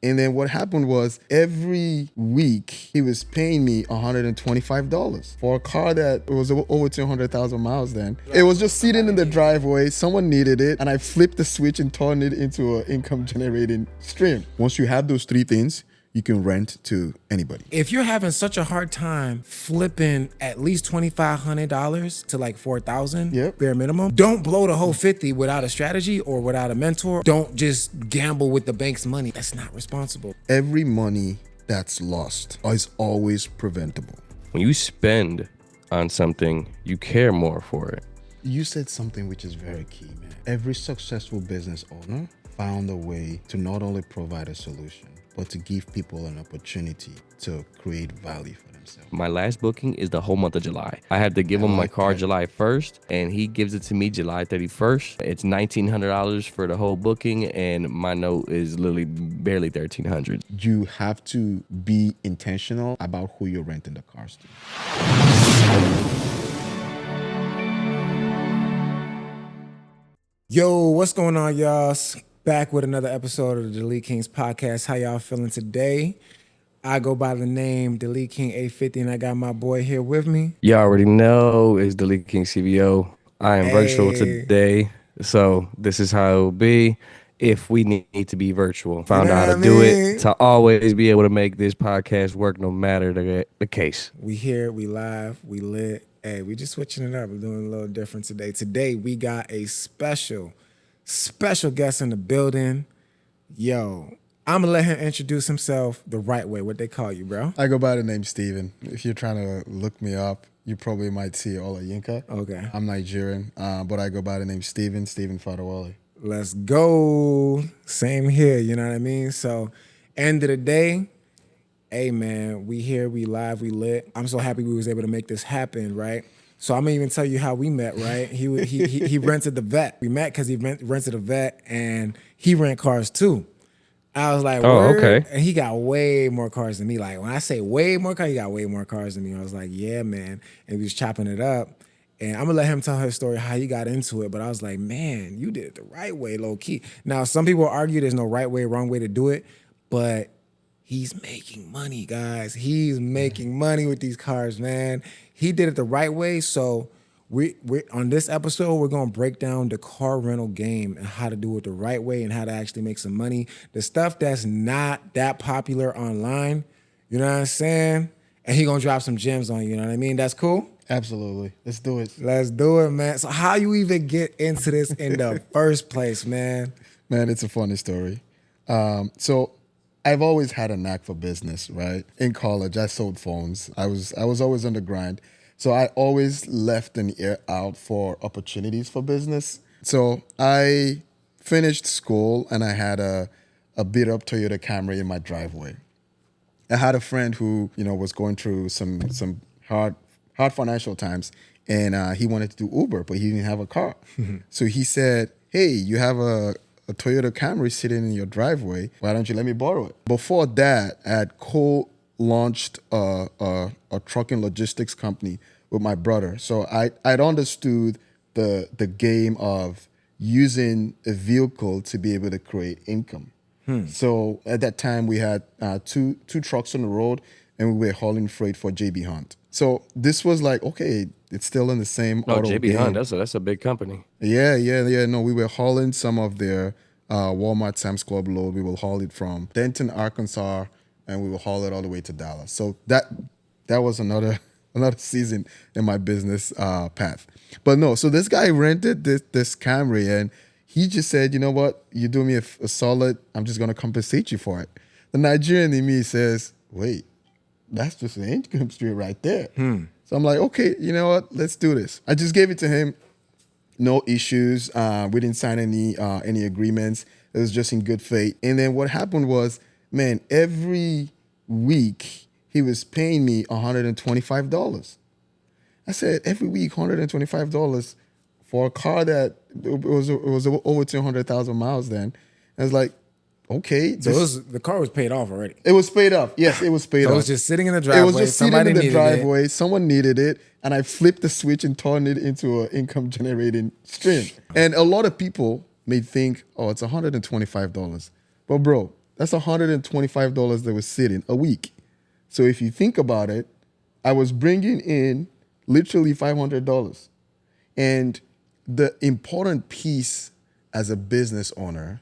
And then what happened was every week he was paying me $125 for a car that was over 200,000 miles then. It was just sitting in the driveway. Someone needed it and I flipped the switch and turned it into an income generating stream. Once you have those three things, you can rent to anybody. If you're having such a hard time flipping at least $2,500 to like $4,000 Yep. bare minimum, don't blow the whole 50 without a strategy or without a mentor. Don't just gamble with the bank's money. That's not responsible. Every money that's lost is always preventable. When you spend on something, you care more for it. You said something which is very key, man. Every successful business owner found a way to not only provide a solution, but to give people an opportunity to create value for themselves. My last booking is the whole month of July. I had to give him my car July 1st, and he gives it to me July 31st. It's $1,900 for the whole booking, and my note is literally barely $1,300. You have to be intentional about who you're renting the cars to. Yo, what's going on, y'all? Back with another episode of the Delete Kings podcast. How y'all feeling today? I go by the name Delete King 850, and I got my boy here with me. You already know it's the Delete King CVO. I am virtual today, so this is how it will be if we need to be virtual. Found out how to do it to always be able to make this podcast work no matter the case. We here, we live, we lit. Hey, we just switching it up. We're doing a little different today. Today, we got a special guest in the building. Yo, I'm gonna let him introduce himself the right way. What they call you, bro? I go by the name Steven. If you're trying to look me up, you probably might see Ola Yinka. Okay. I'm Nigerian, but I go by the name Steven Fadawale. Let's go. Same here, you know what I mean? So, end of the day, hey man, we here, we live, we lit. I'm so happy we was able to make this happen, right? So I'm gonna even tell you how we met, right? He rented the vet. We met because he rented a vet and he rent cars too. I was like, oh, word? Okay. And he got way more cars than me. Like when I say way more cars, he got way more cars than me. I was like, yeah, man. And we was chopping it up. And I'm gonna let him tell his story, how he got into it. But I was like, man, you did it the right way, low key. Now, some people argue there's no right way, wrong way to do it, but he's making money, guys. He's making money with these cars, man. He did it the right way. So we on this episode, we're gonna break down the car rental game and how to do it the right way and how to actually make some money. The stuff that's not that popular online, you know what I'm saying? And he gonna drop some gems on you, you know what I mean? That's cool? Absolutely. Let's do it. Let's do it, man. So how you even get into this in the first place, man? Man, it's a funny story. So I've always had a knack for business, right? In college, I sold phones. I was always on the grind. So I always left an ear out for opportunities for business. So I finished school and I had a beat up Toyota Camry in my driveway. I had a friend who, was going through some hard financial times, and he wanted to do Uber, but he didn't have a car. So he said, hey, you have a Toyota Camry sitting in your driveway. Why don't you let me borrow it? Before that, I had co-launched a trucking logistics company with my brother. So I'd understood the game of using a vehicle to be able to create income. So at that time, we had two trucks on the road, and we were hauling freight for JB Hunt. So this was like, okay, it's still in the same auto JB game. Hunt, that's a big company. Yeah. No, we were hauling some of their Walmart Sam's Club load. We will haul it from Denton, Arkansas, and we will haul it all the way to Dallas. So that was another season in my business path. But no, so this guy rented this Camry, and he just said, you know what, you do me a solid, I'm just going to compensate you for it. The Nigerian in me says, wait, that's just an income stream right there. So I'm like, okay, you know what? Let's do this. I just gave it to him. No issues. We didn't sign any agreements. It was just in good faith. And then what happened was, man, every week he was paying me $125. I said, every week, $125 for a car that it was over 200,000 miles then. I was like, okay. So the car was paid off already. It was paid off. Yes, it was paid off. It was just sitting in the driveway. It was just sitting in the driveway. It. Someone needed it, and I flipped the switch and turned it into an income generating stream. And a lot of people may think, oh, it's $125. But bro, That's $125 that was sitting a week. So if you think about it, I was bringing in literally $500. And the important piece as a business owner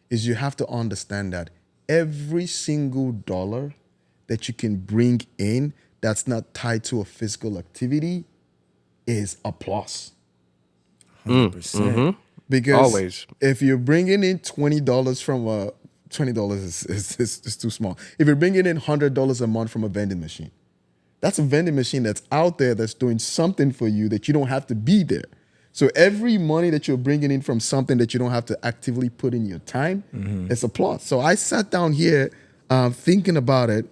is you have to understand that every single dollar that you can bring in that's not tied to a physical activity is a plus. 100%. Because Always. if you're bringing in $20 from a $20 is too small. If you're bringing in $100 a month from a vending machine, that's a vending machine that's out there that's doing something for you that you don't have to be there. So every money that you're bringing in from something that you don't have to actively put in your time, it's a plus. So I sat down here thinking about it.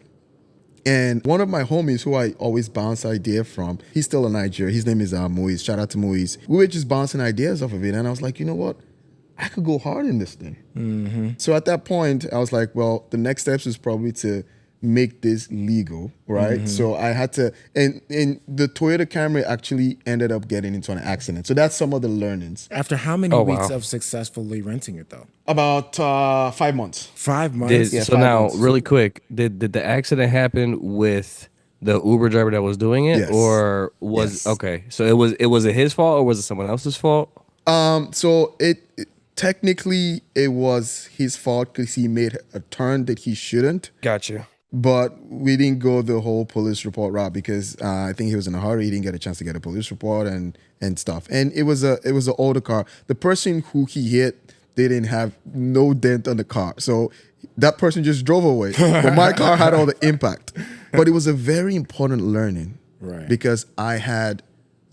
And one of my homies who I always bounce idea from, he's still in Nigeria. His name is Moise. Shout out to Moise. We were just bouncing ideas off of it. And I was like, you know what? I could go hard in this thing. So at that point, I was like, well, the next steps is probably to make this legal, right? So I had to, and the Toyota Camry actually ended up getting into an accident. So that's some of the learnings. After how many Oh, weeks wow. of successfully renting it though? About 5 months. 5 months. Yeah, So 5 now, months. really quick, did the accident happen with the Uber driver that was doing it, Yes. or was Yes. okay? So it was it his fault or was it someone else's fault? So technically it was his fault because he made a turn that he shouldn't. Gotcha. But we didn't go the whole police report route because I think he was in a hurry. He didn't get a chance to get a police report and stuff. And it was an older car. The person who he hit didn't have no dent on the car, so that person just drove away. But my car had all the impact. But it was a very important learning, Right. Because I had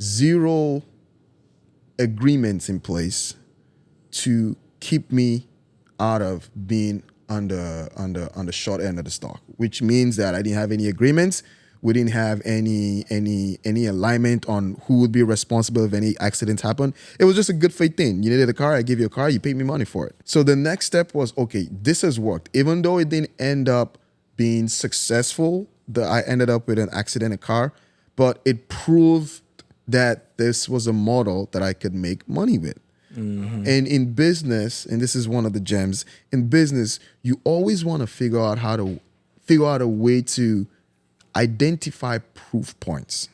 zero agreements in place to keep me out of being on the short end of the stock, which means that I didn't have any agreements. We didn't have any alignment on who would be responsible if any accidents happen. It was just a good faith thing. You needed a car, I give you a car, you paid me money for it. So the next step was, okay, this has worked. Even though it didn't end up being successful, I ended up with an accidental car, but it proved that this was a model that I could make money with. And in business, and this is one of the gems, in business, you always want to figure out a way to identify proof points.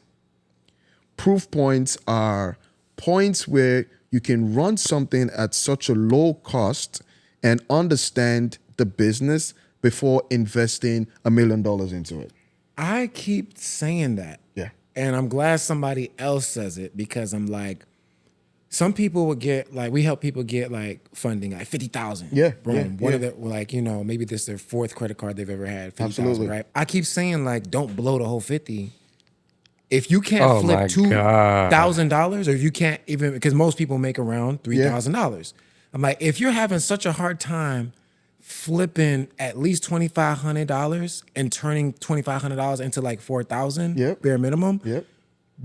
Proof points are points where you can run something at such a low cost and understand the business before investing $1 million into it. I keep saying that. Yeah. And I'm glad somebody else says it because I'm like, some people would get like, we help people get like funding, like 50,000. Yeah, Boom. yeah, One yeah. of the, like, you know, maybe this is their fourth credit card they've ever had. 50,000, Absolutely. right? I keep saying like, don't blow the whole 50. If you can't Oh flip my God. $2,000 or if you can't even, because most people make around $3,000. I'm like, if you're having such a hard time flipping at least $2,500 and turning $2,500 into like 4,000 Yep. bare minimum, Yep.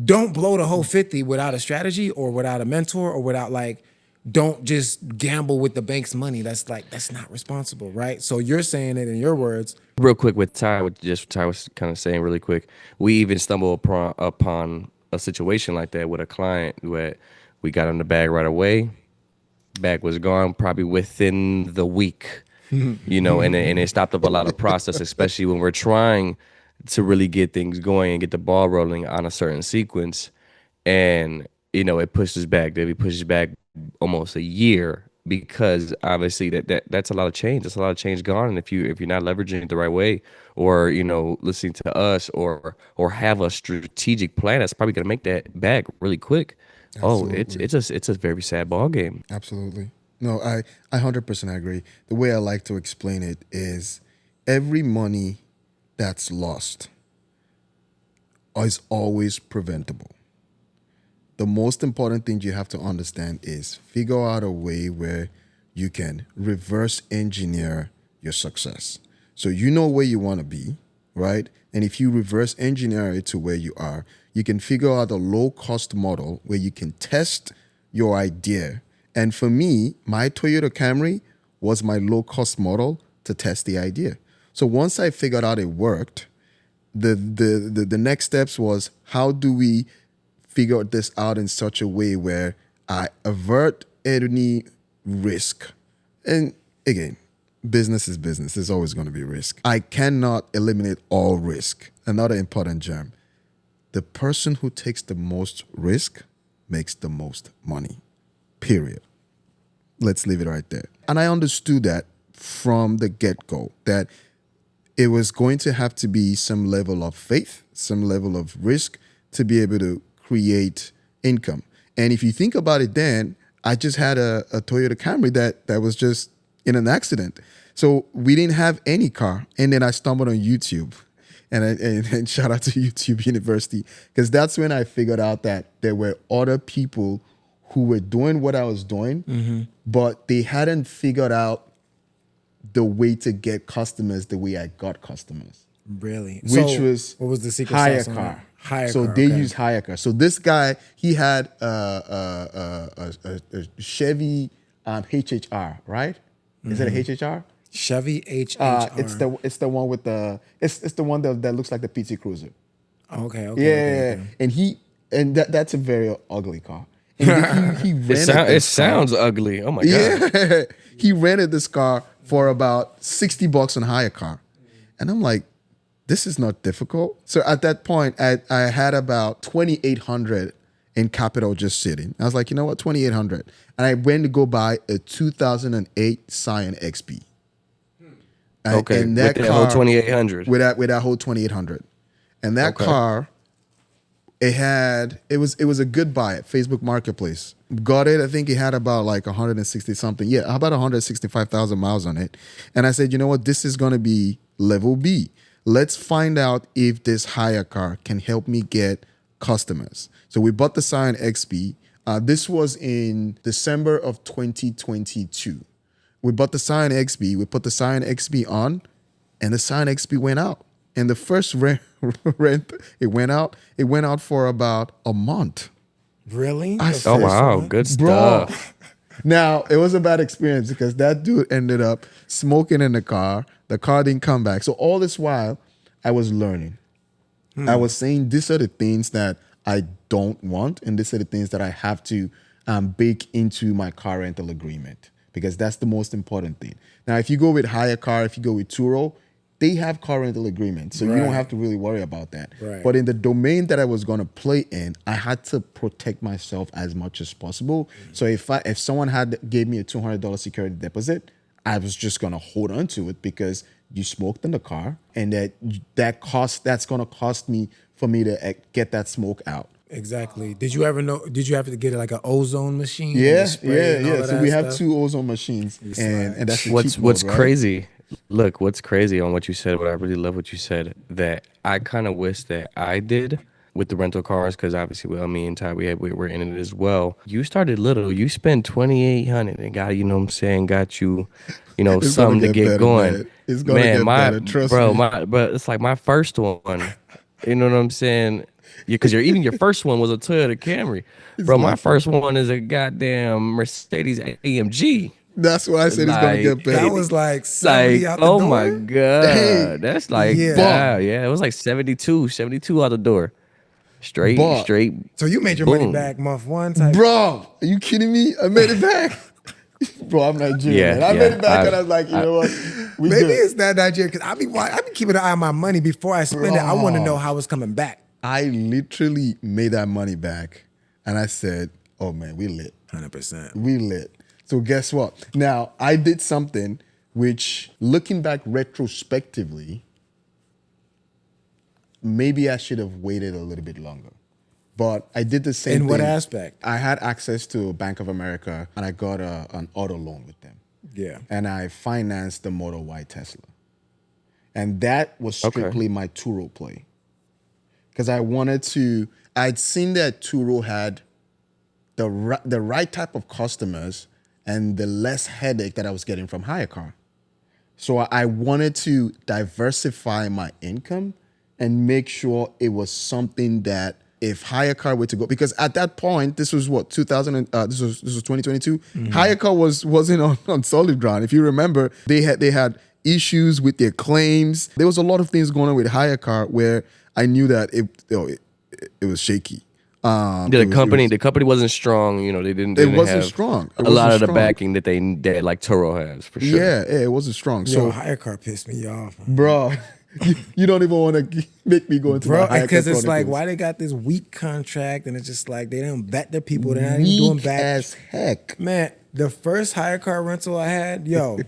don't blow the whole 50 without a strategy or without a mentor or without like, don't just gamble with the bank's money. That's not responsible, right? So you're saying it in your words. Real quick with Ty, what Ty was kind of saying really quick, we even stumbled upon a situation like that with a client where we got him the bag right away. Bag was gone probably within the week, you know, and it stopped up a lot of process, especially when we're trying to really get things going and get the ball rolling on a certain sequence. And, you know, it pushes back. Maybe pushes back almost a year because obviously that's a lot of change. That's a lot of change gone. And if you're not leveraging it the right way or, you know, listening to us or have a strategic plan, that's probably gonna make that back really quick. Absolutely. Oh, it's a very sad ball game. Absolutely. No, I 100% agree. The way I like to explain it is every money that's lost is always preventable. The most important thing you have to understand is figure out a way where you can reverse engineer your success. So you know where you want to be, right? And if you reverse engineer it to where you are, you can figure out a low-cost model where you can test your idea. And for me, my Toyota Camry was my low-cost model to test the idea. So once I figured out it worked, the next steps was how do we figure this out in such a way where I avert any risk. And again, business is business. There's always going to be risk. I cannot eliminate all risk. Another important gem. The person who takes the most risk makes the most money. Period. Let's leave it right there. And I understood that from the get-go, that it was going to have to be some level of faith, some level of risk to be able to create income. And if you think about it, then I just had a Toyota Camry that was just in an accident. So we didn't have any car. And then I stumbled on YouTube. And shout out to YouTube University, because that's when I figured out that there were other people who were doing what I was doing, but they hadn't figured out the way to get customers the way I got customers. Really? Which was what was the secret hire sauce on car. that? Hire so car, they okay. use hire car. So this guy, he had a Chevy HHR, right? Is it a HHR? Chevy HHR. It's the one with it's the one that looks like the PT Cruiser. Okay. Yeah. Okay. And that's a very ugly car. And he rented It sounds ugly. Oh my god. Yeah, he rented this car for about $60 on hire car, and I'm like, this is not difficult. So at that point, I had about 2,800 in capital just sitting. I was like, you know what, 2,800, and I went to go buy a 2008 Scion XP. Okay, and with that whole 2,800. With that whole 2,800, and that car. It was a good buy at Facebook Marketplace. Got it. I think it had about like 160 something. Yeah, about 165,000 miles on it. And I said, you know what? This is going to be level B. Let's find out if this hire car can help me get customers. So we bought the Scion XP. This was in December of 2022. We bought the Scion XP. We put the Scion XP on, and the Scion XP went out. And the first rent it went out for about a month. Really? Oh wow, good stuff. Now it was a bad experience because that dude ended up smoking in the car. The car didn't come back. So all this while, I was learning. I was saying these are the things that I don't want, and these are the things that I have to bake into my car rental agreement, because that's the most important thing. Now, if you go with hire car, if you go with Turo, they have car rental agreements, so you don't have to really worry about that. Right. But in the domain that I was going to play in, I had to protect myself as much as possible. So if someone gave me a $200 security deposit, I was just going to hold on to it because you smoked in the car, and that's going to cost me for me to get that smoke out. Exactly. Did you have to get like an ozone machine? Yeah. So we have 2 ozone machines, and that's the cheap What's mode, right? crazy. Look, what's crazy on what you said, what I really love what you said, that I kind of wish that I did with the rental cars, because obviously, well, me and Ty, we're in it as well. You started little. You spent 2,800 and got, you know what I'm saying, got you, It's something gonna to get better, going. man. It's gonna get better, trust me. But it's like my first one. You know what I'm saying? Because even your first one was a Toyota Camry. Bro, my first one is a goddamn Mercedes AMG. That's why I said it's gonna get better. That was like 70 out the oh door? my god, Hey, that's like yeah. yeah, it was like 72 out the door, straight. So you made your Boom. money back month one type. Bro, are you kidding me? I made it back. Bro, I'm Nigerian. Yeah, man. I made it back, I- and I was like, you know what? We Maybe good. it's that Nigerian, because I be keeping an eye on my money before I spend it. I want to know how it's coming back. I literally made that money back, and I said, oh man, we lit. 100%. We lit. So guess what? Now, I did something which, looking back retrospectively, maybe I should have waited a little bit longer. But I did the same thing. In what aspect? I had access to Bank of America, and I got an auto loan with them. Yeah. And I financed the Model Y Tesla. And that was strictly my Turo play. Because I'd seen that Turo had the right type of customers and the less headache that I was getting from hire car. So I wanted to diversify my income and make sure it was something that if hire car were to go, because at that point, this was what, 2022. Hire car wasn't on solid ground. If you remember, they had issues with their claims. There was a lot of things going on with hire car where I knew that it was shaky. Yeah, the company wasn't strong. You know, they it didn't wasn't have strong. It a lot wasn't of the strong. backing that like Turo has for sure. Yeah, it wasn't strong. Yo, So, hire car pissed me off, bro, you don't even want to make me go into my bro. hire car Because it's like, chronicles. why they got this weak contract, and it's just like they don't vet their people. They're not even doing Weak back. as heck. Man, the first hire car rental I had, yo,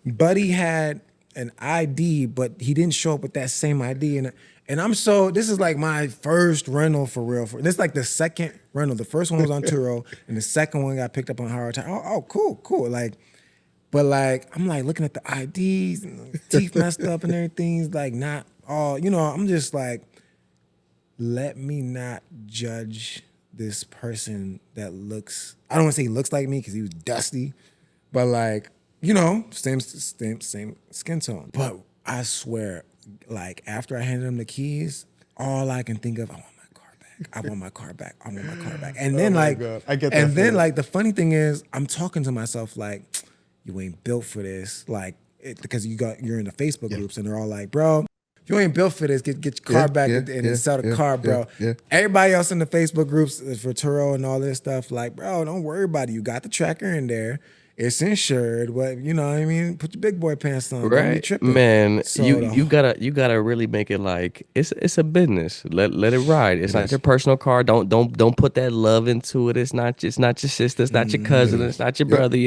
buddy had an ID, but he didn't show up with that same ID. And I'm so, this is like my first rental for real. This is like the second rental. The first one was on Turo, and the second one got picked up on Hard Time. Oh, cool. Like, but like, I'm like looking at the IDs, and the teeth messed up and everything's like not all, I'm just like, let me not judge this person that looks, I don't want to say he looks like me because he was dusty, but like, same skin tone. But I swear, like after I handed him the keys, all I can think of, I want my car back. I want my car back. I want my car back. And then God. I get that and then feeling. like the funny thing is, I'm talking to myself like, you ain't built for this. Like, because you're in the Facebook groups and they're all like, bro, you ain't built for this. Get your car back and sell the car, bro. Yeah. Everybody else in the Facebook groups for Turo and all this stuff, like, bro, don't worry about it. You got the tracker in there. It's insured. What you know what I mean? Put your big boy pants on. Don't be Right, tripping. man. So You gotta really make it like it's a business. Let it ride. It's not your personal car. Don't put that love into it. It's not your sister. It's not your cousin. It's not your brother.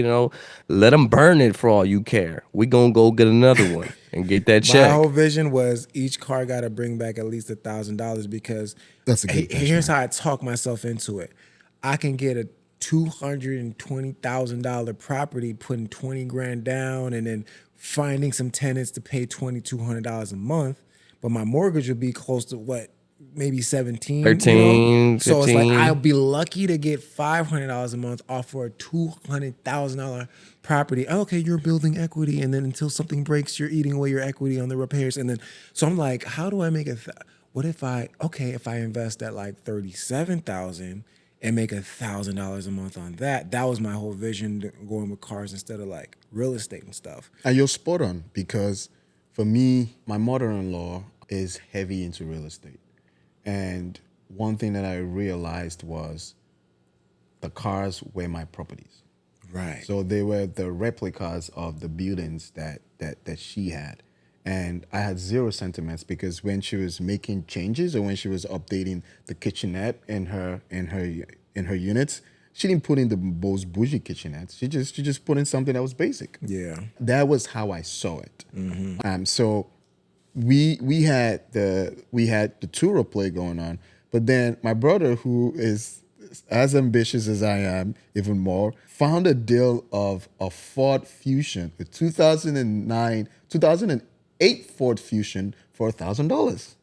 Let them burn it for all you care. We gonna go get another one and get that my check. whole vision was each car got to bring back at least $1,000 because That's a good here's how I talk myself into it. I can get a $220,000 property, putting 20 grand down, and then finding some tenants to pay $2,200 a month. But my mortgage would be close to what, maybe 17, 13, So it's like 15. I'll be lucky to get $500 a month off for a $200,000 property. Okay, you're building equity, and then until something breaks, you're eating away your equity on the repairs. And then so I'm like, how do I make it? What if I invest at like 37,000 and make $1,000 a month on that? That was my whole vision, going with cars instead of like real estate and stuff. And you're spot on because for me, my mother-in-law is heavy into real estate. And one thing that I realized was the cars were my properties. Right. So they were the replicas of the buildings that she had. And I had zero sentiments because when she was making changes or when she was updating the kitchenette in her units, she didn't put in the most bougie kitchenettes. She just put in something that was basic. Yeah. That was how I saw it. So we had the Turo play going on, but then my brother, who is as ambitious as I am, even more, found a deal of a Ford Fusion, a 2008 Ford Fusion for $1,000.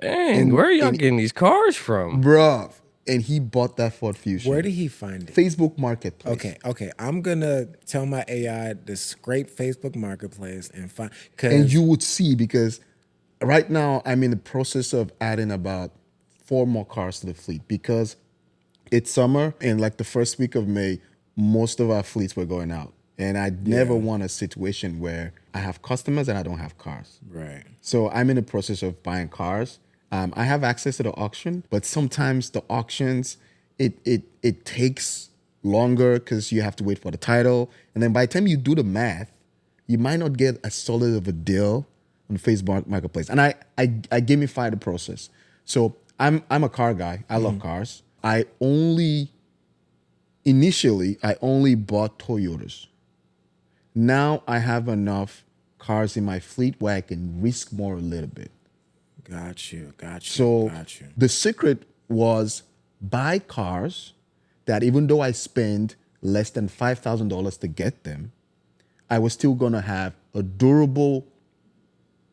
Dang, where are y'all getting these cars from? Bruh. And he bought that Ford Fusion. Where did he find it? Facebook Marketplace. Okay. I'm gonna tell my AI to scrape Facebook Marketplace and find. And you would see, because right now I'm in the process of adding about 4 more cars to the fleet because it's summer and like the first week of May, most of our fleets were going out. And I never want a situation where I have customers and I don't have cars. Right. So I'm in the process of buying cars. I have access to the auction, but sometimes the auctions, it takes longer because you have to wait for the title. And then by the time you do the math, you might not get as solid of a deal on Facebook Marketplace. And I gamify the process. So I'm a car guy. I love cars. Initially, I only bought Toyotas. Now I have enough cars in my fleet where I can risk more a little bit. Got you. So the secret was buy cars that even though I spend less than $5,000 to get them, I was still going to have a durable,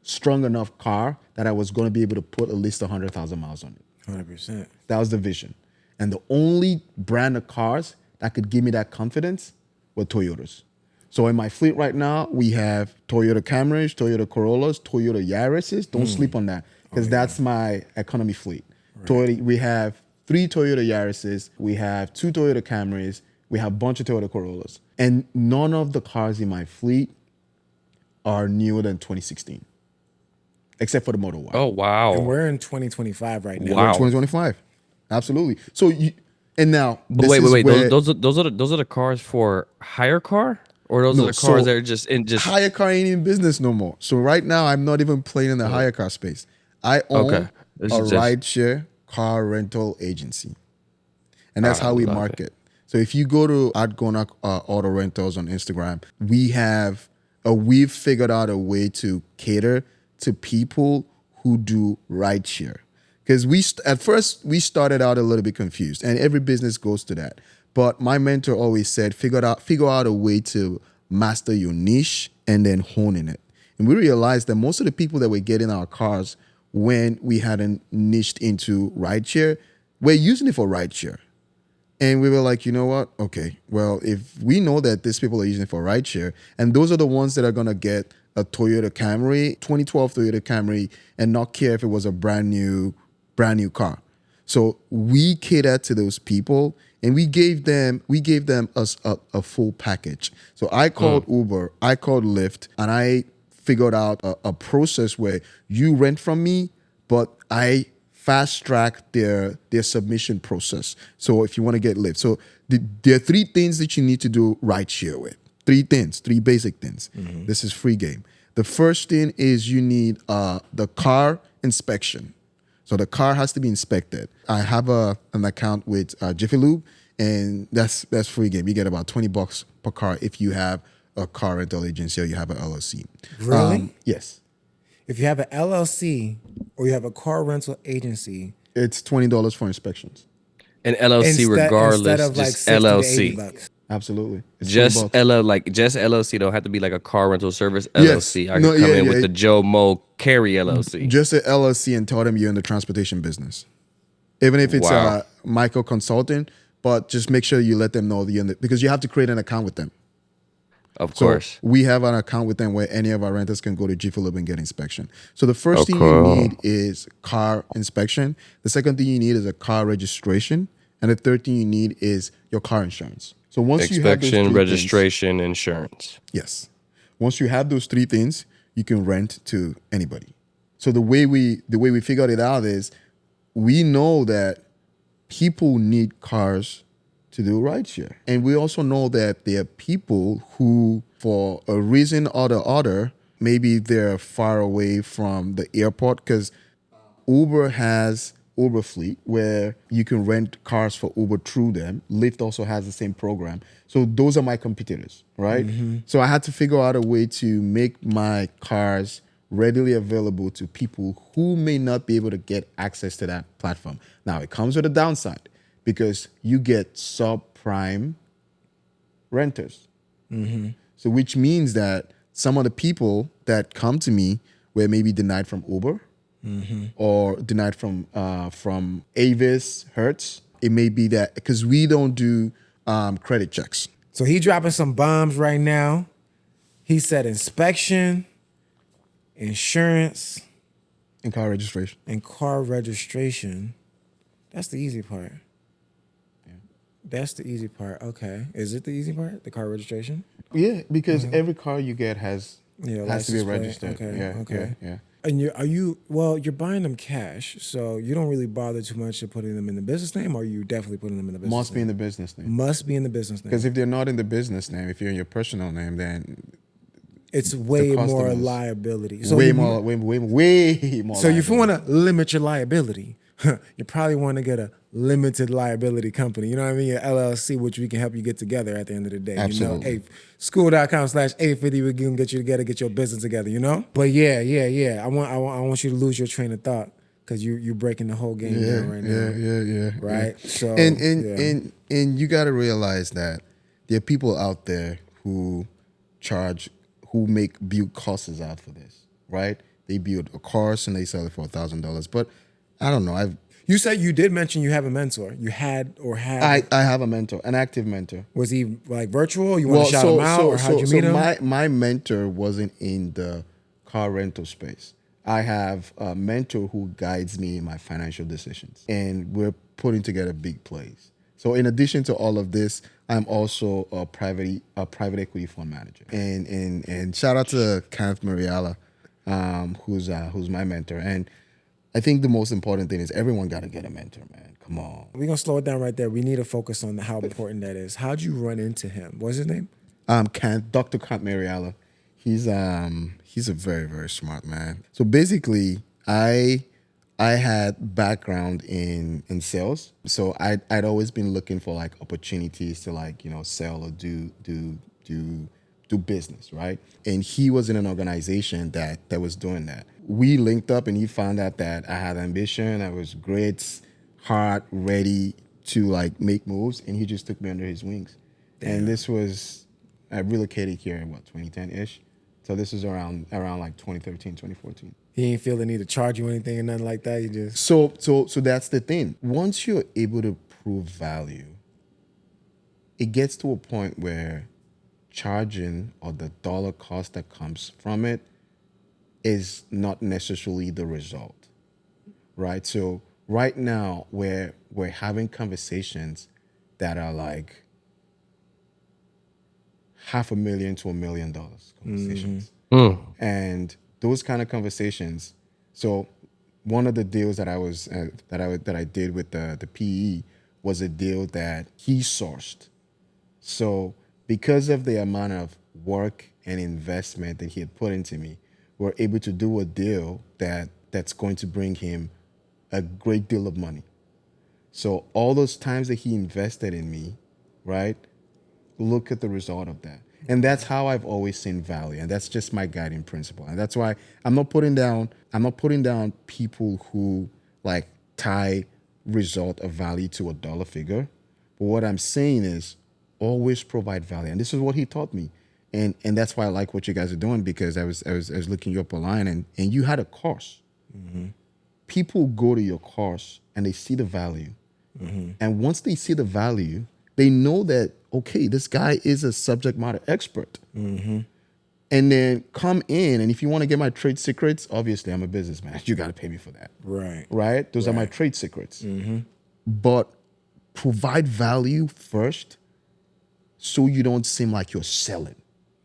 strong enough car that I was going to be able to put at least 100,000 miles on it. 100%. That was the vision. And the only brand of cars that could give me that confidence were Toyotas. So in my fleet right now, we have Toyota Camrys, Toyota Corollas, Toyota Yaris's. Don't sleep on that because that's my economy fleet. Right. We have 3 Toyota Yaris's. We have 2 Toyota Camrys. We have a bunch of Toyota Corollas. And none of the cars in my fleet are newer than 2016, except for the Motor Y. Oh, wow. And we're in 2025 right now. We're in 2025. Absolutely. So and now But this wait, wait, is wait. where Those are the cars for hire car, or those are no. the cars So that are just in just hire car ain't in business no more. So right now I'm not even playing in the hire car space. I okay. own This a is just rideshare car rental agency, and that's I how we love it. market. So if you go to @Gownark Auto Rentals on Instagram, we've figured out a way to cater to people who do rideshare. Because at first we started out a little bit confused, and every business goes to that. But my mentor always said, figure out a way to master your niche and then hone in it. And we realized that most of the people that were getting our cars when we hadn't niched into rideshare, we're using it for rideshare. And we were like, you know what? Okay, well, if we know that these people are using it for rideshare, and those are the ones that are gonna get a Toyota Camry, 2012 Toyota Camry, and not care if it was a brand new car. So we catered to those people, and we gave them a full package. So I called Uber, I called Lyft, and I figured out a process where you rent from me, but I fast track their submission process. So if you want to get Lyft, so there are three things that you need to do rideshare with. Three basic things. This is free game. The first thing is you need the car inspection. So the car has to be inspected. I have an account with Jiffy Lube, and that's free game. You get about $20 per car if you have a car rental agency or you have an LLC. Really? Yes. If you have an LLC or you have a car rental agency, It's $20 for inspections. An LLC instead regardless, of like just 60 to 80 LLC. bucks. Absolutely. It's Just $20. just LLC don't have to be like a car rental service Yes. LLC. I No, could come yeah, in with yeah. the Joe Mo Carry LLC. Just a LLC and tell them you're in the transportation business. Even if it's Wow. a micro consultant, but just make sure you let them know you're in the, because you have to create an account with them. Of So course. we have an account with them where any of our renters can go to Jiffy Lube and get inspection. So the first thing you Okay. need is car inspection. The second thing you need is a car registration. And the third thing you need is your car insurance. So once you have those Inspection, three things, registration, insurance. yes. Once you have those three things, you can rent to anybody. So the way we figured it out is we know that people need cars to do rideshare. And we also know that there are people who, for a reason or the other, maybe they're far away from the airport, because Uber has Uber Fleet where you can rent cars for Uber through them. Lyft also has the same program. So those are my competitors, right? So I had to figure out a way to make my cars readily available to people who may not be able to get access to that platform. Now, it comes with a downside because you get subprime renters. So which means that some of the people that come to me were maybe denied from Uber, or denied from Avis, Hertz. It may be that because we don't do credit checks. So he dropping some bombs right now. He said inspection, insurance, In car registration. and car registration. That's the easy part. That's the easy part. Okay. Is it the easy part? The car registration? Yeah, because every car you get has to be license plate. registered. Okay. Yeah, Okay. yeah. And you're buying them cash, so you don't really bother too much of putting them in the business name, or are you definitely putting them in the business Must be name? in the business name. Must be in the business name. Because if they're not in the business name, if you're in your personal name, then It's way more customers- liability. So way you- more. So if you want to limit your liability, you probably want to get a limited liability company. You know what I mean? Your LLC, which we can help you get together at the end of the day. Absolutely. You know, school.com/850, we can get you together, get your business together, you know? But yeah. I want you to lose your train of thought because you're breaking the whole game down right now. yeah. Right? Yeah. So, And you got to realize that there are people out there who build courses out for this, right? They build a course and they sell it for $1,000. But I don't know. You said you did mention you have a mentor. You had or have. I have a mentor, an active mentor. Was he like virtual? You want to shout him out, or how'd you meet him? My mentor wasn't in the car rental space. I have a mentor who guides me in my financial decisions, and we're putting together big plays. So in addition to all of this, I'm also a private equity fund manager, and shout out to Kenneth Mariala, who's my mentor. And I think the most important thing is everyone got to get a mentor, man. Come on. We're going to slow it down right there. We need to focus on how important that is. How'd you run into him? What's his name? Dr. Kant Mariala. He's a very, very smart man. So basically, I had background in sales. So I'd always been looking for like opportunities to like, sell or do business, right? And he was in an organization that was doing that. We linked up and he found out that I had ambition. I was great, hard, ready to like make moves, and he just took me under his wings. Damn. And this was, I relocated here in 2010-ish. So this is around like 2013, 2014. He didn't feel the need to charge you anything or nothing like that. You just so that's the thing. Once you're able to prove value, it gets to a point where charging or the dollar cost that comes from it is not necessarily the result, right? So right now we're having conversations that are like $500,000 to $1 million conversations. And those kind of conversations. So one of the deals that I did with the PE was a deal that he sourced. So because of the amount of work and investment that he had put into me, we're able to do a deal that's going to bring him a great deal of money. So all those times that he invested in me, right? Look at the result of that. And that's how I've always seen value. And that's just my guiding principle. And that's why I'm not putting down people who like tie result of value to a dollar figure. But what I'm saying is always provide value. And this is what he taught me. And that's why I like what you guys are doing, because I was looking you up online and you had a course. Mm-hmm. People go to your course and they see the value. Mm-hmm. And once they see the value, they know that, okay, this guy is a subject matter expert. Mm-hmm. And then come in, and if you want to get my trade secrets, obviously I'm a businessman. You got to pay me for that. Right. Right? Those are my trade secrets. Mm-hmm. But provide value first so you don't seem like you're selling.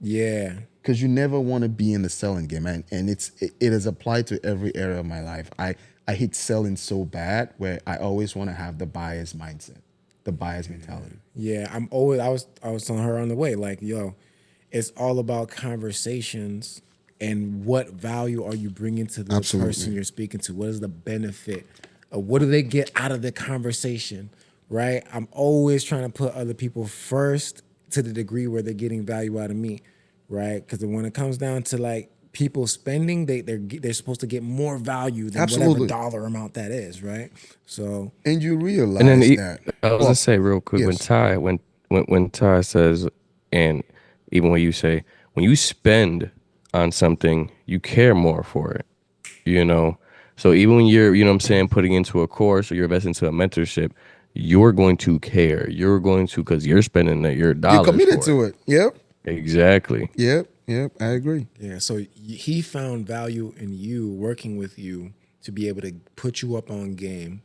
Yeah. Because you never want to be in the selling game. And it is applied to every area of my life. I hate selling so bad, where I always want to have the buyer's mindset, the buyer's mentality. Yeah, I was telling her on the way, like, yo, it's all about conversations and what value are you bringing to the person you're speaking to? What is the benefit? What do they get out of the conversation, right? I'm always trying to put other people first to the degree where they're getting value out of me, right? Because when it comes down to like people spending, they're supposed to get more value than whatever dollar amount that is, right? So and you realize and then that. I was gonna say real quick, yes. when Ty says, and even when you say, when you spend on something, you care more for it, So even when you're, putting into a course or you're investing into a mentorship, you're going to care. You're going to, because you're spending your dollars. You're committed to it. Yep. Exactly. Yep. I agree. Yeah. So he found value in you, working with you, to be able to put you up on game,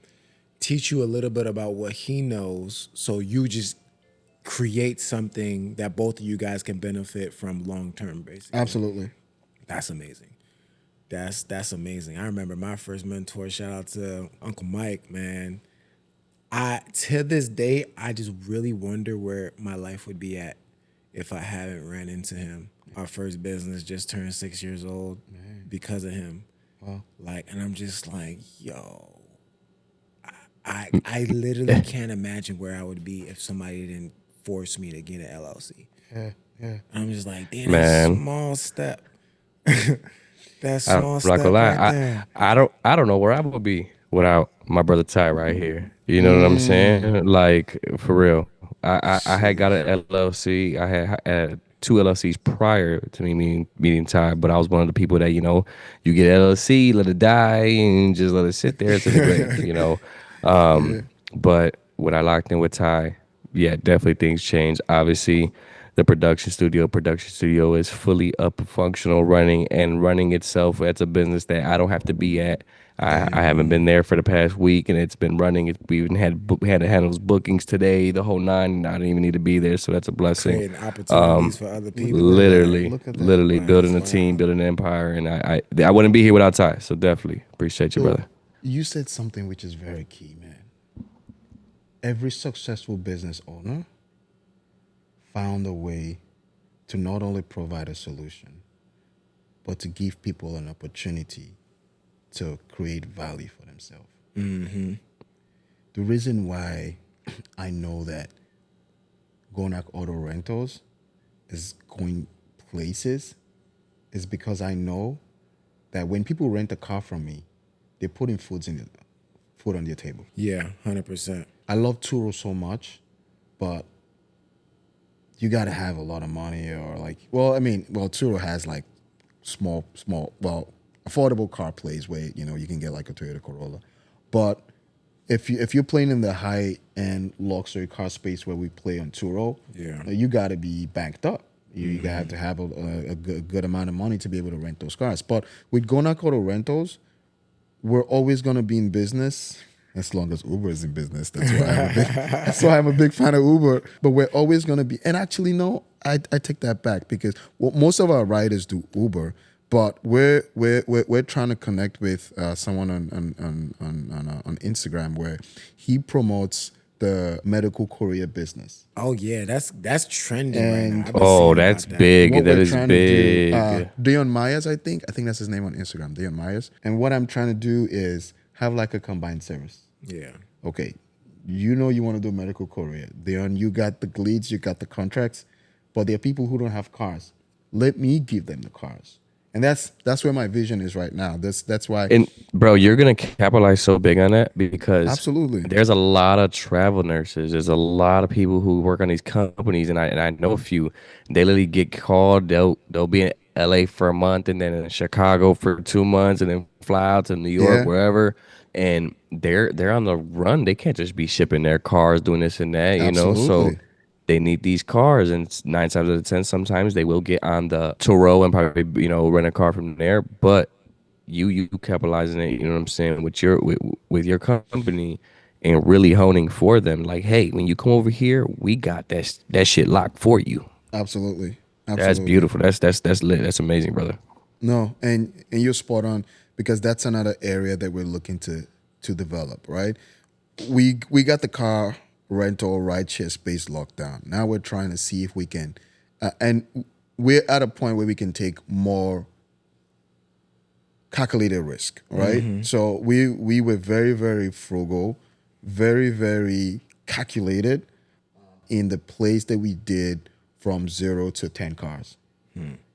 teach you a little bit about what he knows, so you just create something that both of you guys can benefit from long term, basically. Absolutely. That's amazing. That's amazing. I remember my first mentor, shout out to Uncle Mike, man. To this day, I just really wonder where my life would be at if I hadn't ran into him. Our first business just turned 6 years old because of him. Wow. And I'm just like, yo, I literally can't imagine where I would be if somebody didn't force me to get an LLC. Yeah. And I'm just like, damn, that's a small step. That's small step right there. I don't know where I would be without my brother Ty right here. You know what I'm saying? Like, for real. I had got an LLC. I had 2 LLCs prior to me meeting Ty, but I was one of the people that, you get LLC, let it die, and just let it sit there to the grave, But when I locked in with Ty, yeah, definitely things changed. Obviously, the production studio is fully up, functional, running itself. It's a business that I don't have to be at. I haven't been there for the past week, and it's been running. We even had to handle bookings today, the whole 9. I didn't even need to be there, so that's a blessing. Creating opportunities for other people. Literally building a team, building an empire, and I wouldn't be here without Ty. So definitely appreciate you, brother. You said something which is very key, man. Every successful business owner found a way to not only provide a solution, but to give people an opportunity to create value for themselves. Mm-hmm. The reason why I know that Gownark Auto Rentals is going places is because I know that when people rent a car from me, they're putting food on their table. Yeah, 100%. I love Turo so much, but you got to have a lot of money or like, Turo has like small, affordable car plays where, you can get like a Toyota Corolla. But if you're playing in the high end luxury car space where we play on Turo, Yeah. you got to be banked up. You got to have a good amount of money to be able to rent those cars. But with Gownark Auto Rentals, we're always going to be in business as long as Uber is in business. That's why I'm a big fan of Uber. But we're always going to be. And actually, no, I take that back because most of our riders do Uber. But we're trying to connect with someone on Instagram where he promotes the medical courier business. Oh yeah, that's trending right And- now. I've been Oh, seeing about that's that. big. What That we're is trying big. to do, Dion Myers, I think that's his name on Instagram, Dion Myers. And what I'm trying to do is have like a combined service. Yeah. Okay, you want to do medical courier. Dion, you got the leads, you got the contracts, but there are people who don't have cars. Let me give them the cars. And that's where my vision is right now. That's why. And bro, you're gonna capitalize so big on that because Absolutely. there's a lot of travel nurses. There's a lot of people who work on these companies, and I know a few. They literally get called. They'll be in LA for a month, and then in Chicago for 2 months, and then fly out to New York, Yeah. wherever. And they're on the run. They can't just be shipping their cars, doing this and that, So Absolutely. they need these cars, and 9 times out of 10, sometimes they will get on the Turo and probably rent a car from there. But you capitalizing it, you know what I'm saying, with your company and really honing for them. Like, hey, when you come over here, we got that shit locked for you. Absolutely. That's beautiful. That's lit. That's amazing, brother. No, and you're spot on because that's another area that we're looking to develop, right? We got the car rental rideshare space locked down. Now we're trying to see if we can, and we're at a point where we can take more calculated risk, right? So we were very, very frugal, very, very calculated in the place that we did from 0 to 10 cars.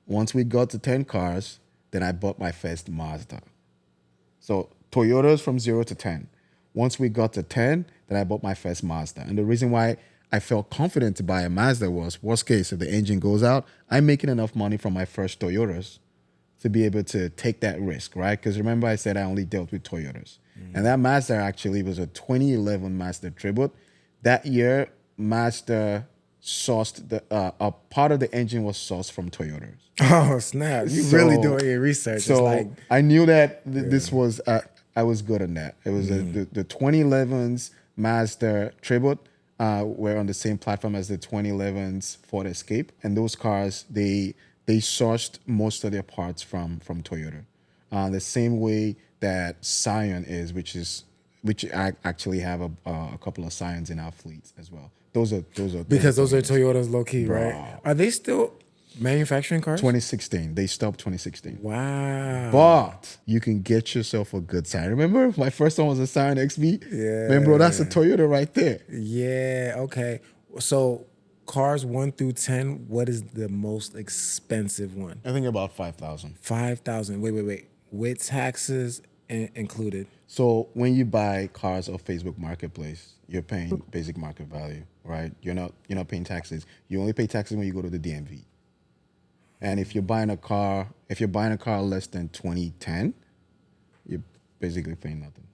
Once we got to 10 cars, then I bought my first Mazda. So Toyotas from 0 to 10. Once we got to 10, then I bought my first Mazda. And the reason why I felt confident to buy a Mazda was, worst case, if the engine goes out, I'm making enough money from my first Toyotas to be able to take that risk, right? Because remember I said I only dealt with Toyotas. And that Mazda actually was a 2011 Mazda Tribute. That year, Mazda sourced, a part of the engine was sourced from Toyotas. Oh snap! You really doing your research. So It's like, I knew that this was, I was good on that. It was the 2011's Mazda Tribute were on the same platform as the 2011's Ford Escape. And those cars, they sourced most of their parts from Toyota. The same way that Scion is, which I actually have a couple of Scions in our fleets as well. Those are because those are Toyotas low key, right? Are they still manufacturing cars? 2016. They stopped 2016. Wow. But you can get yourself a good Scion. Remember, my first one was a Scion XB. Yeah. Man, bro, that's a Toyota right there. Yeah. Okay. So cars 1 through 10. What is the most expensive one? I think about 5,000. 5,000. Wait. With taxes included. So when you buy cars off Facebook Marketplace, you're paying basic market value, right? You're not paying taxes. You only pay taxes when you go to the DMV. And if you're buying a car less than 2010, you're basically paying nothing.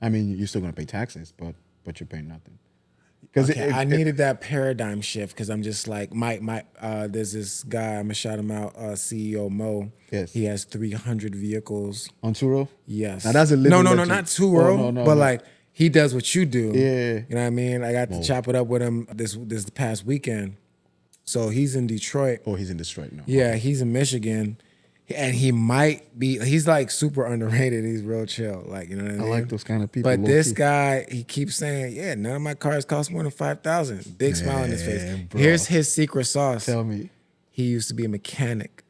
I mean, you're still gonna pay taxes, but you're paying nothing. Because Okay, I needed that paradigm shift because I'm just like there's this guy, I'm gonna shout him out, CEO Mo. Yes. He has 300 vehicles. on Turo. Yes. Now that's a living no, legend. not Turo, Oh, no, but no. like he does what you do. Yeah. You know what I mean? I got to chop it up with him this past weekend. So he's in Detroit. Oh, he's in Detroit now. Yeah, he's in Michigan. And he might be, he's like super underrated. He's real chill. Like, you know what I mean? I like those kind of people. But this low-key. guy, he keeps saying, yeah, none of my cars cost more than 5,000. Big smile on his face. Man, bro. Here's his secret sauce. Tell me. He used to be a mechanic.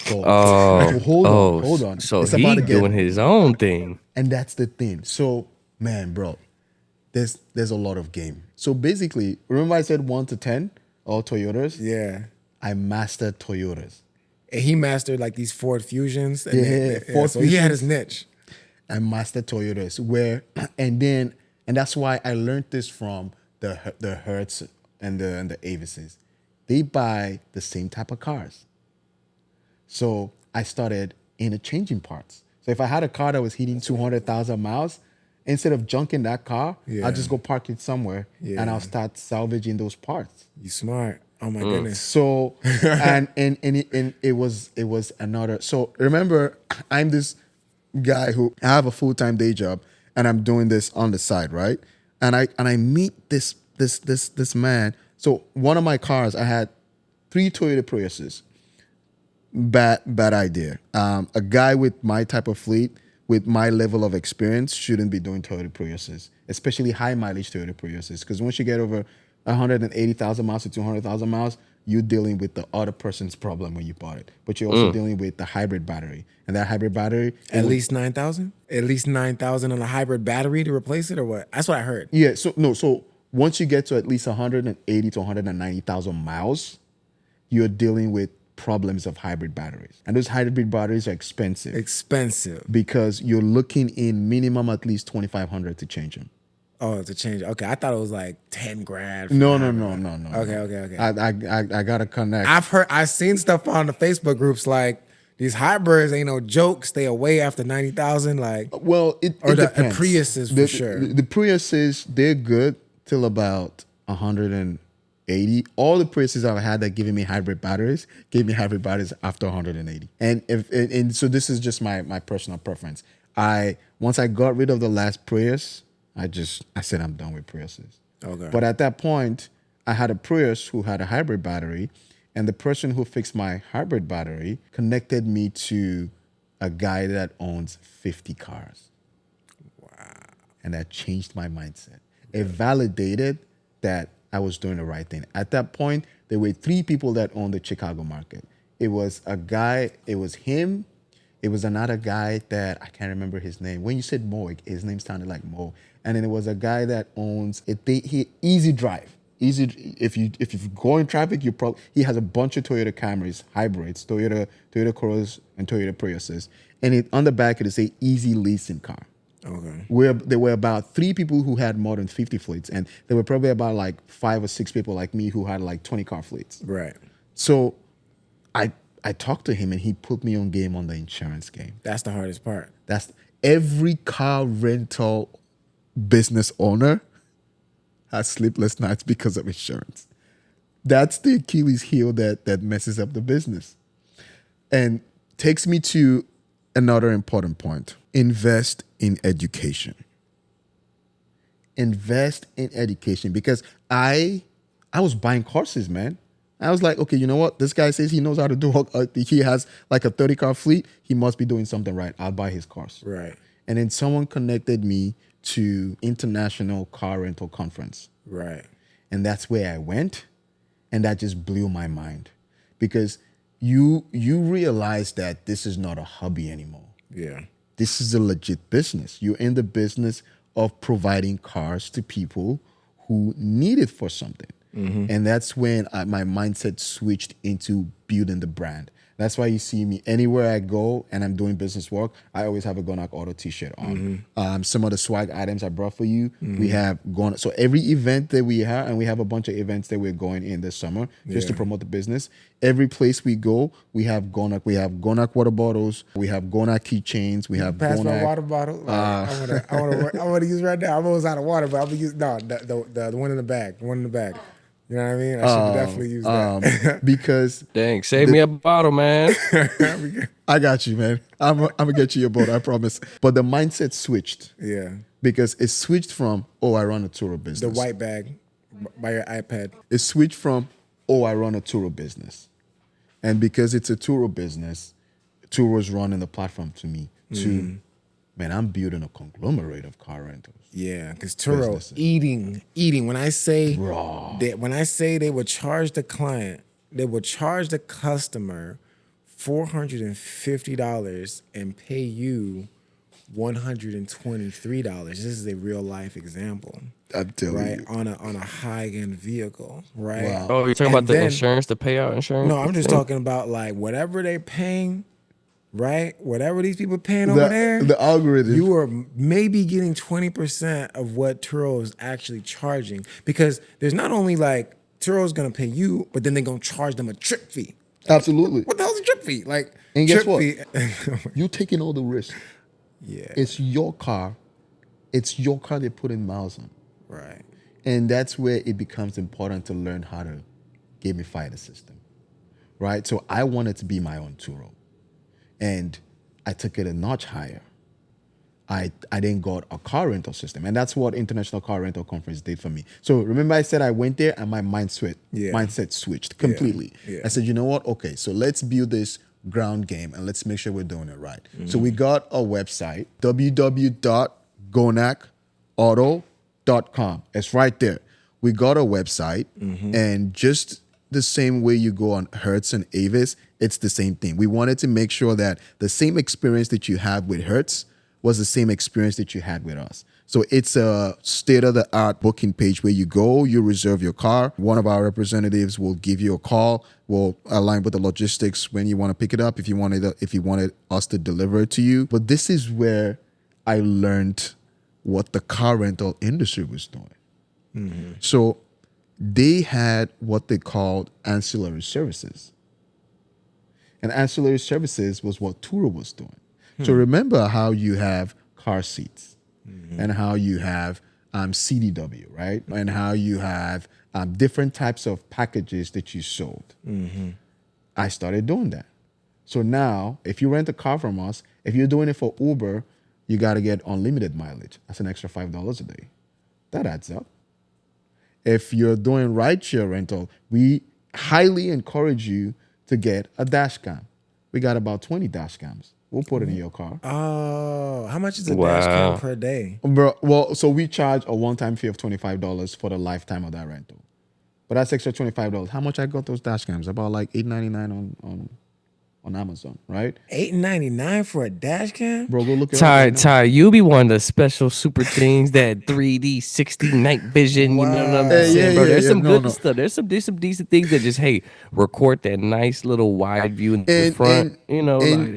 Oh, hold on. So It's he about to get- doing his own thing. And that's the thing. So, man, bro, there's a lot of game. So basically, remember I said 1 to 10, all Toyotas? Yeah. I mastered Toyotas. And he mastered like these Ford Fusions. And Ford so he had Fusions. his niche. I mastered Toyotas and that's why I learned this from the Hertz and the Avises. They buy the same type of cars. So I started interchanging parts. So if I had a car that was hitting 200,000 miles, instead of junking that car, I'll just go park it somewhere and I'll start salvaging those parts. You smart. Oh my goodness. So and it was another. So remember, I'm this guy who I have a full-time day job and I'm doing this on the side, right? And I meet this man. So one of my cars, I had 3 Toyota Priuses. Bad idea. A guy with my type of fleet, with my level of experience, shouldn't be doing Toyota Priuses, especially high mileage Toyota Priuses. Because once you get over 180,000 miles to 200,000 miles, you're dealing with the other person's problem when you bought it. But you're also dealing with the hybrid battery. And that hybrid battery... At least 9,000? At least 9,000 on a hybrid battery to replace it or what? That's what I heard. Yeah, so once you get to at least 180 to 190,000 miles, you're dealing with problems of hybrid batteries. And those hybrid batteries are expensive. Expensive. Because you're looking in minimum at least 2,500 to change them. Oh, to change. Okay, I thought it was like 10 grand. No. Okay. I gotta connect. I've seen stuff on the Facebook groups like these hybrids ain't no joke. Stay away after 90,000. Like, well, it depends. Priuses for sure. The Priuses, they're good till about 180. All the Priuses I've had that giving me hybrid batteries gave me hybrid batteries after 180. And so this is just my personal preference. Once I got rid of the last Prius, I said I'm done with Priuses. Okay. But at that point, I had a Prius who had a hybrid battery, and the person who fixed my hybrid battery connected me to a guy that owns 50 cars. Wow. And that changed my mindset. It validated that I was doing the right thing. At that point, there were 3 people that owned the Chicago market. It was a guy, it was him, it was another guy that I can't remember his name. When you said Mo, his name sounded like Mo. And then there was a guy that owns Easy Drive. If you go in traffic, he has a bunch of Toyota Camrys, hybrids, Toyota Corollas, and Toyota Priuses. And on the back it say Easy Leasing Car. Okay. Where there were about 3 people who had more than 50 fleets, and there were probably about like 5 or 6 people like me who had like 20 car fleets. Right. So I talked to him and he put me on game on the insurance game. That's the hardest part. That's every car rental business owner has sleepless nights because of insurance. That's the Achilles heel that messes up the business. And takes me to another important point. Invest in education. Invest in education, because I was buying courses, man. I was like, okay, you know what? This guy says he knows how to do, he has like a 30-car fleet. He must be doing something right. I'll buy his course. Right. And then someone connected me to International Car Rental Conference. Right. And that's where I went. And that just blew my mind, because you realize that this is not a hobby anymore. Yeah. This is a legit business. You're in the business of providing cars to people who need it for something. Mm-hmm. And that's when my mindset switched into building the brand. That's why you see me anywhere I go and I'm doing business work, I always have a Gownark Auto t-shirt on. Mm-hmm. Some of the swag items I brought for you, we have gone. So every event that we have, and we have a bunch of events that we're going in this summer just to promote the business. Every place we go, we have Gownark. We have Gownark water bottles. We have Gownark keychains. We have Pass Gownark. my water bottle. I want to use right now. I'm almost out of water, but I'm gonna use the one in the bag. The one in the bag. You know what I mean? I should definitely use that. Because Dang, save me a bottle, man. I got you, man. I'm gonna get you a bottle, I promise. But the mindset switched. Yeah. Because it switched from, I run a Turo business. The white bag by your iPad. It switched from, I run a Turo business. And because it's a Turo business, Turo's running the platform to me. To man, I'm building a conglomerate of car rentals. Yeah, because Turo Businesses. eating. When I say Raw. they would charge the client, they would charge the customer $450 and pay you $123. This is a real life example. I'm telling Right, you. on a high end vehicle, right? Wow. Oh, you're talking And about the then- insurance, the payout insurance? No, I'm just talking about like whatever they paying, right? Whatever these people paying over there, The algorithm. you are maybe getting 20% of what Turo is actually charging, because there's not only like Turo's gonna pay you, but then they're gonna charge them a trip fee. Absolutely. What the hell's a trip fee? Like, And guess trip what? fee. You're taking all the risk. Yeah, It's your car. It's your car they put in miles on. right. And that's where it becomes important to learn how to gamify the system, right? So I wanted to be my own Turo. And I took it a notch higher. I then got a car rental system. And that's what International Car Rental Conference did for me. So remember I said I went there and my mindset switched completely. Yeah. I said, you know what? Okay, so let's build this ground game and let's make sure we're doing it right. So we got a website, www.gownarkauto.com. It's right there. We got a website, and just the same way you go on Hertz and Avis, it's the same thing. We wanted to make sure that the same experience that you have with Hertz was the same experience that you had with us. So it's a state-of-the-art booking page where you go, you reserve your car. One of our representatives will give you a call. We'll align with the logistics when you want to pick it up, if you wanted us to deliver it to you. But this is where I learned what the car rental industry was doing. So they had what they called ancillary services. And ancillary services was what Turo was doing. So remember how you have car seats and how you have CDW, right? And how you have different types of packages that you sold. I started doing that. So now, if you rent a car from us, if you're doing it for Uber, you got to get unlimited mileage. That's an extra $5 a day. That adds up. If you're doing rideshare rental, we highly encourage you to get a dash cam. We got about 20 dash cams. We'll put it in your car. Oh, how much is a dash cam per day? Bro, well, so we charge a one-time fee of $25 for the lifetime of that rental. But that's extra $25. How much I got those dash cams? About like $8.99 on Amazon, right? $8.99 for a dash cam? Bro, go look it up. Right now. Ty, you be one of the special super things, that 3D 60 night vision. You know what I'm Wow. saying, bro? There's some good No. stuff. There's some decent things that just record that nice little wide view in the front. and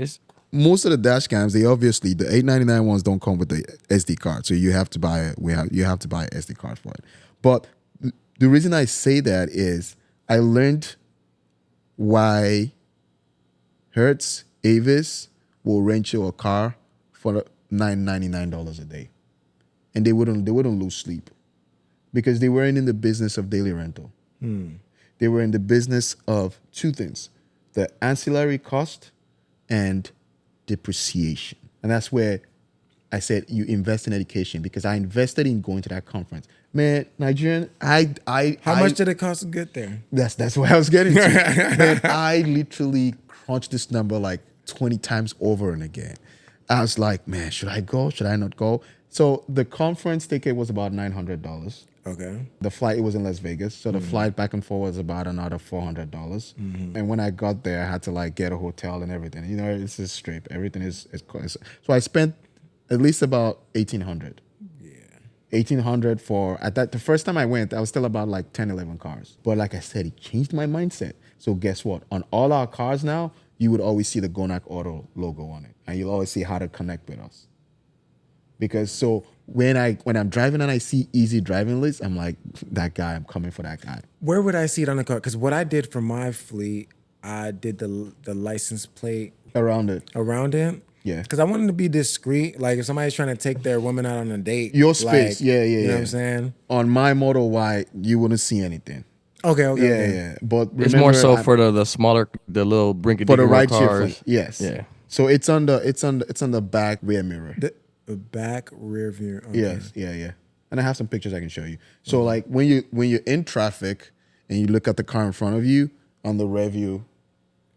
it's most of the dash cams, the $8.99 ones don't come with the SD card, so you have to buy it. You have to buy an SD card for it. But the reason I say that is I learned why Hertz, Avis will rent you a car for $9.99 a day, and they wouldn't lose sleep because they weren't in the business of daily rental. They were in the business of two things: the ancillary cost and depreciation. And that's where I said you invest in education, because I invested in going to that conference. Man, Nigerian, How much did it cost to get there? That's what I was getting to. Man, I literally crunched this number like 20 times over and again. I was like, man, should I go? Should I not go? So the conference ticket was about $900. Okay. The flight, it was in Las Vegas. So the flight back and forth was about another $400. And when I got there, I had to like get a hotel and everything. You know, it's a strip. Everything is so I spent at least about $1,800. Yeah. $1,800 for, the first time I went, I was still about like 10, 11 cars. But like I said, it changed my mindset. So guess what? On all our cars now, you would always see the Gownark Auto logo on it. And you'll always see how to connect with us. Because so when I'm driving and I see easy driving lists, I'm like, that guy, I'm coming for that guy. Where would I see it on the car? Because what I did for my fleet, I did the license plate Around it. around it. Yeah. Because I wanted to be discreet. Like if somebody's trying to take their woman out on a date. Your space. like, Yeah. You know what I'm saying? On my Model Y, you wouldn't see anything. Okay. Yeah. But it's more so I'm- for the smaller, the little brinky for the ride cars. shift. Yes. Yeah. So it's on the back rear mirror. The back rear view. Okay. Yes. Yeah. And I have some pictures I can show you. So like when you're in traffic and you look at the car in front of you, on the rear view,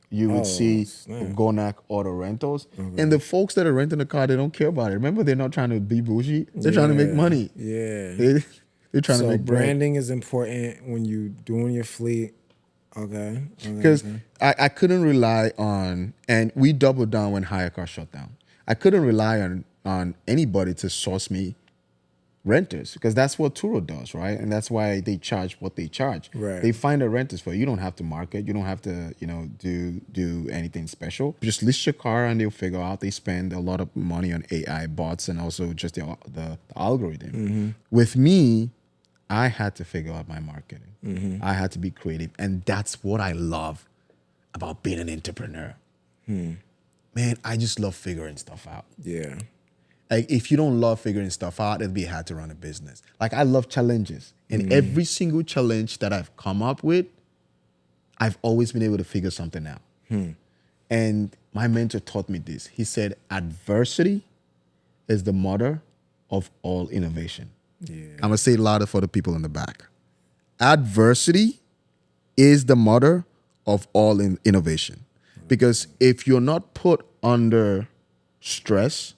you would see snap. Gownark Auto Rentals. And the folks that are renting the car, they don't care about it. Remember, they're not trying to be bougie. They're trying to make money. Yeah. They're trying to So make bread. branding is important when you doing your fleet. Okay. Because I couldn't rely on, and we doubled down when hire car shut down. I couldn't rely on anybody to source me renters, because that's what Turo does, right? And that's why they charge what they charge. Right. They find the renters for you. You don't have to market. You don't have to, do anything special. Just list your car and they'll figure out. They spend a lot of money on AI bots and also just the algorithm. With me, I had to figure out my marketing. I had to be creative. And that's what I love about being an entrepreneur. Man, I just love figuring stuff out. Yeah. Like, if you don't love figuring stuff out, it'd be hard to run a business. Like, I love challenges. And every single challenge that I've come up with, I've always been able to figure something out. And my mentor taught me this. He said, adversity is the mother of all innovation. Yeah. I'm going to say it louder for the people in the back. Adversity is the mother of all innovation. Because if you're not put under stress,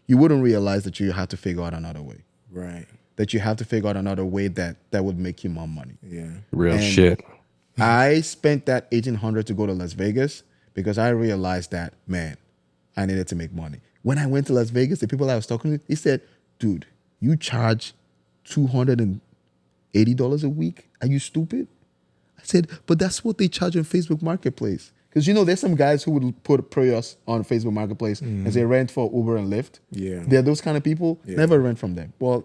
you wouldn't realize that you have to figure out another way. Right. That you have to figure out another way that would make you more money. Yeah. Real And shit. I spent that $1,800 to go to Las Vegas because I realized that, man, I needed to make money. When I went to Las Vegas, the people I was talking to, he said, dude, you charge $280 a week? Are you stupid? I said, but that's what they charge on Facebook Marketplace. Because, there's some guys who would put Prius on Facebook Marketplace and say rent for Uber and Lyft. Yeah. They're those kind of people. Yeah. Never rent from them. Well,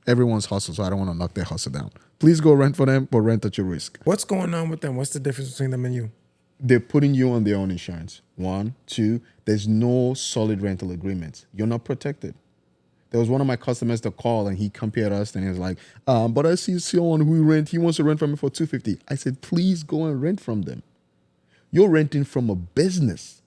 everyone's hustle, so I don't want to knock their hustle down. Please go rent for them, but rent at your risk. What's going on with them? What's the difference between them and you? They're putting you on their own insurance. 1, 2, there's no solid rental agreements. You're not protected. There was one of my customers that called and he compared us and he was like, but I see someone he wants to rent from me for $250. I said, please go and rent from them. You're renting from a business.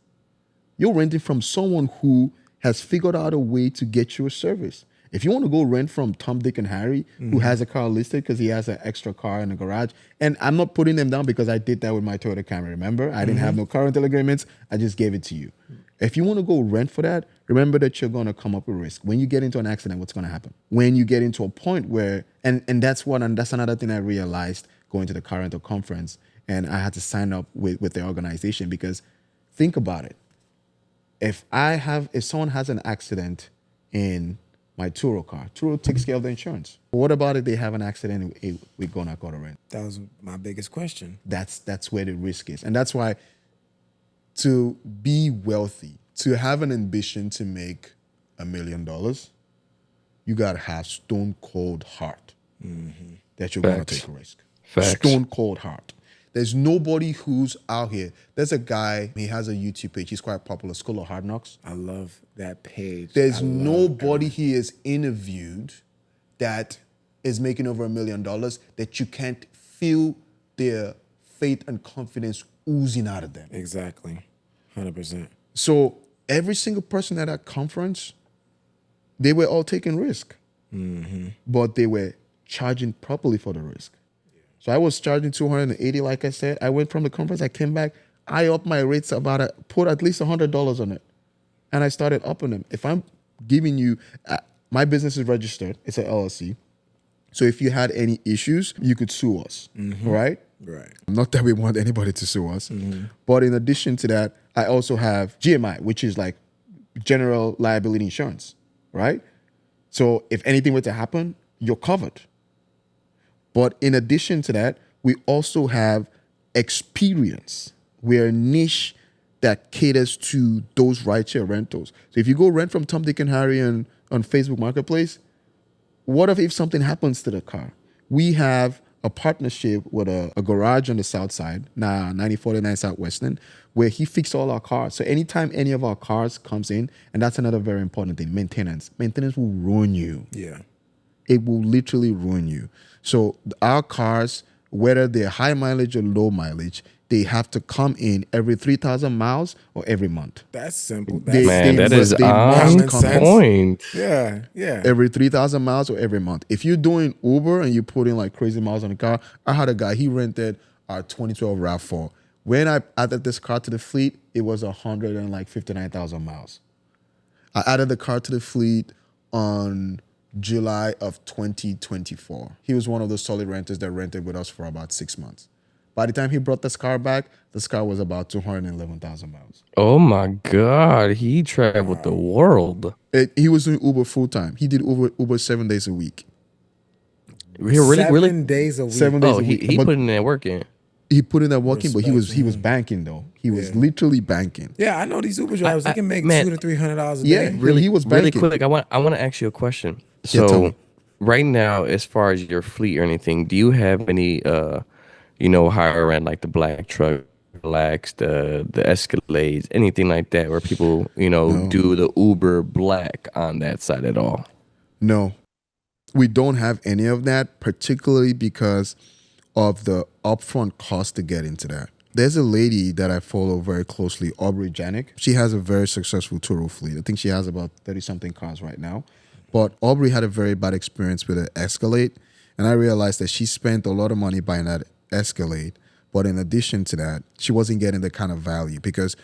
You're renting from someone who has figured out a way to get you a service. If you want to go rent from Tom, Dick, and Harry, who has a car listed because he has an extra car in the garage, and I'm not putting them down because I did that with my Toyota Camry, remember? I didn't have no car rental agreements. I just gave it to you. If you want to go rent for that, remember that you're going to come up with risk. When you get into an accident, what's going to happen? When you get into a point where, and that's another thing I realized going to the car rental conference, and I had to sign up with the organization because think about it. If someone has an accident in my Turo car, Turo takes care of the insurance. But what about if they have an accident with Gownark Auto Rent? That was my biggest question. That's where the risk is. And that's why to be wealthy, to have an ambition to make $1 million, you got to have stone cold heart that you're going to take a risk. Facts. Stone cold heart. There's nobody who's out here. There's a guy, he has a YouTube page. He's quite popular, School of Hard Knocks. I love that page. There's nobody he has interviewed that is making over $1 million that you can't feel their faith and confidence oozing out of them. Exactly. 100%. So every single person at that conference, they were all taking risk, but they were charging properly for the risk. So I was charging $280, like I said. I went from the conference, I came back, I upped my rates put at least $100 on it. And I started upping them. If I'm giving you, my business is registered, it's an LLC. So if you had any issues, you could sue us, right? Right. Not that we want anybody to sue us. But in addition to that, I also have GMI, which is like general liability insurance, right? So if anything were to happen, you're covered. But in addition to that, we also have experience. We're a niche that caters to those rideshare rentals. So if you go rent from Tom, Dick, and Harry on Facebook Marketplace, what if something happens to the car? We have a partnership with a garage on the south side, 9049 Southwestern, where he fixed all our cars. So anytime any of our cars comes in, and that's another very important thing, maintenance. Maintenance will ruin you. Yeah. It will literally ruin you. So our cars, whether they're high mileage or low mileage, they have to come in every 3,000 miles or every month. That's simple. Man, that is common on sense. point. Yeah, yeah. Every 3,000 miles or every month. If you're doing Uber and you put in like crazy miles on the car, I had a guy, he rented our 2012 RAV4. When I added this car to the fleet, it was 159,000 miles. I added the car to the fleet on July of 2024. He was one of those solid renters that rented with us for about 6 months. By the time he brought this car back, this car was about 211,000 miles. Oh my God, he traveled the world. He was doing Uber full time. He did Uber 7 days a week. Really, 7 days a week. 7 days Oh, a he week. he But put in that work in. he put in that working, but he was Respect. banking though. He was literally banking. Yeah, I know these Uber drivers. They can make man, $200 to $300 a Yeah, day. really, he was banking. Really quick, I want to ask you a question. Yeah, tell So, me. right now, as far as your fleet or anything, do you have any higher end like the black truck, blacks, the Escalades, anything like that, where people do the Uber black on that side at all? No, we don't have any of that, particularly because of the upfront cost to get into that. There's a lady that I follow very closely, Aubrey Janik. She has a very successful Turo fleet. I think she has about 30-something cars right now. But Aubrey had a very bad experience with an Escalade, and I realized that she spent a lot of money buying that Escalade. But in addition to that, she wasn't getting the kind of value because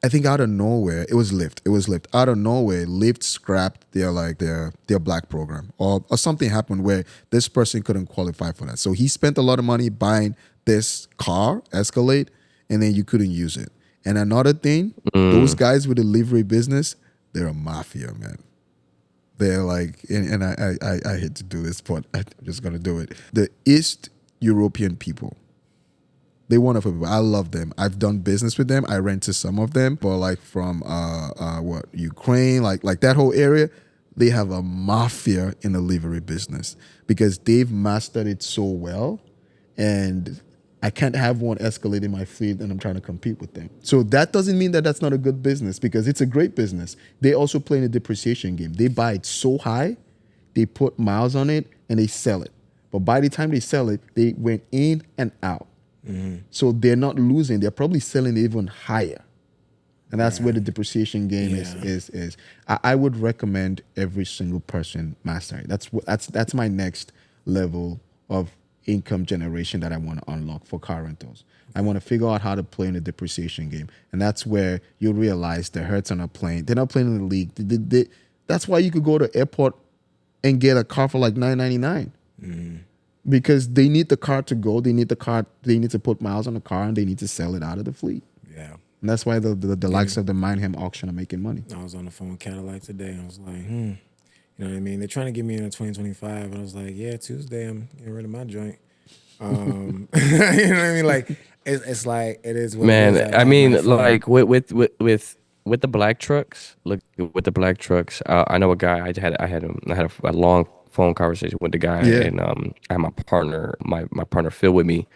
I think out of nowhere, it was Lyft. Out of nowhere, Lyft scrapped their black program, or something happened where this person couldn't qualify for that. So he spent a lot of money buying this car, Escalade, and then you couldn't use it. And another thing, those guys with the livery business, they're a mafia, man. They're like, and I hate to do this, but I'm just gonna do it. The East European people. They wonderful people. I love them. I've done business with them. I rented some of them, but like from Ukraine, like that whole area, they have a mafia in the livery business because they've mastered it so well, and I can't have one Escalade in my fleet and I'm trying to compete with them. So that doesn't mean that that's not a good business because it's a great business. They also play in a depreciation game. They buy it so high, they put miles on it and they sell it. But by the time they sell it, they went in and out. So they're not losing. They're probably selling it even higher. And that's where the depreciation game is. I would recommend every single person master it. That's my next level of income generation that I want to unlock for car rentals. I want to figure out how to play in the depreciation game. And that's where you realize the Hertz are not playing. They're not playing in the league. That's why you could go to airport and get a car for like $9.99. Because they need the car to go. They need to put miles on the car and they need to sell it out of the fleet. Yeah. And that's why the likes of the Mineham auction are making money. I was on the phone with Cadillac today. I was like, you know what I mean? They're trying to get me in a 2025. And I was like, yeah, Tuesday, I'm getting rid of my joint. You know what I mean? Like, it's like, it is what it is. Man, I mean, like with the black trucks. Look, with the black trucks, I know a guy. I had a long phone conversation with the guy, and I had my partner Phil with me,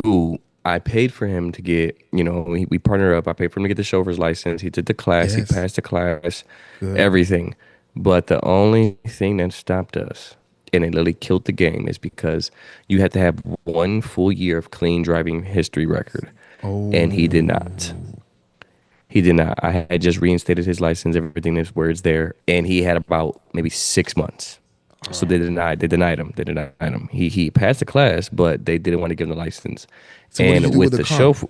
who I paid for him to get. We partnered up. I paid for him to get the chauffeur's license. He did the class. He passed the class. Good. Everything. But the only thing that stopped us, and it literally killed the game, is because you had to have 1 full year of clean driving history record, and he did not. He did not. I had just reinstated his license. Everything is where it's there, and he had about maybe 6 months. So they denied him. He passed the class, but they didn't want to give him the license. So and what did you do with the chauffeur,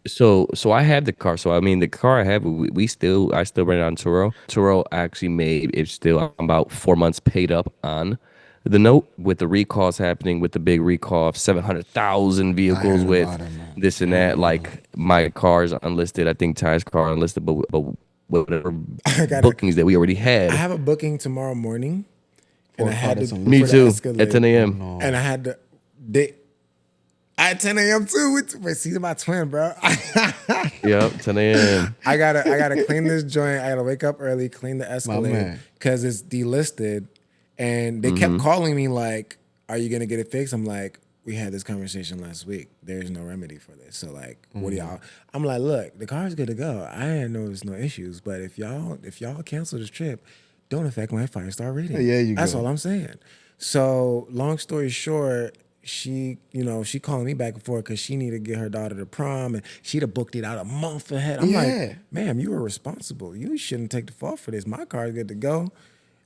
so I have the car. So I mean, the car I have, I still rent it on Turo. Turo actually made it still. I'm about 4 months paid up on the note with the recalls happening, with the big recall of 700,000 vehicles with this and that. Like my car's unlisted. I think Ty's car unlisted, but whatever bookings that we already had. I have a booking tomorrow morning. And I had to, me too, at 10 a.m. Oh, no. And I had to, at 10 a.m. too. Wait, see my twin, bro. Yep, 10 a.m. I gotta clean this joint. I gotta wake up early, clean the Escalade because it's delisted. And they kept calling me like, "Are you gonna get it fixed?" I'm like, "We had this conversation last week. There's no remedy for this. So like, what do y'all?" I'm like, "Look, the car's good to go. I didn't know there's no issues. But if y'all cancel this trip, don't affect my 5-star rating." Yeah, That's all I'm saying. So long story short, she calling me back and forth because she needed to get her daughter to prom and she'd have booked it out a month ahead. I'm like, ma'am, you were responsible. You shouldn't take the fault for this. My car's good to go.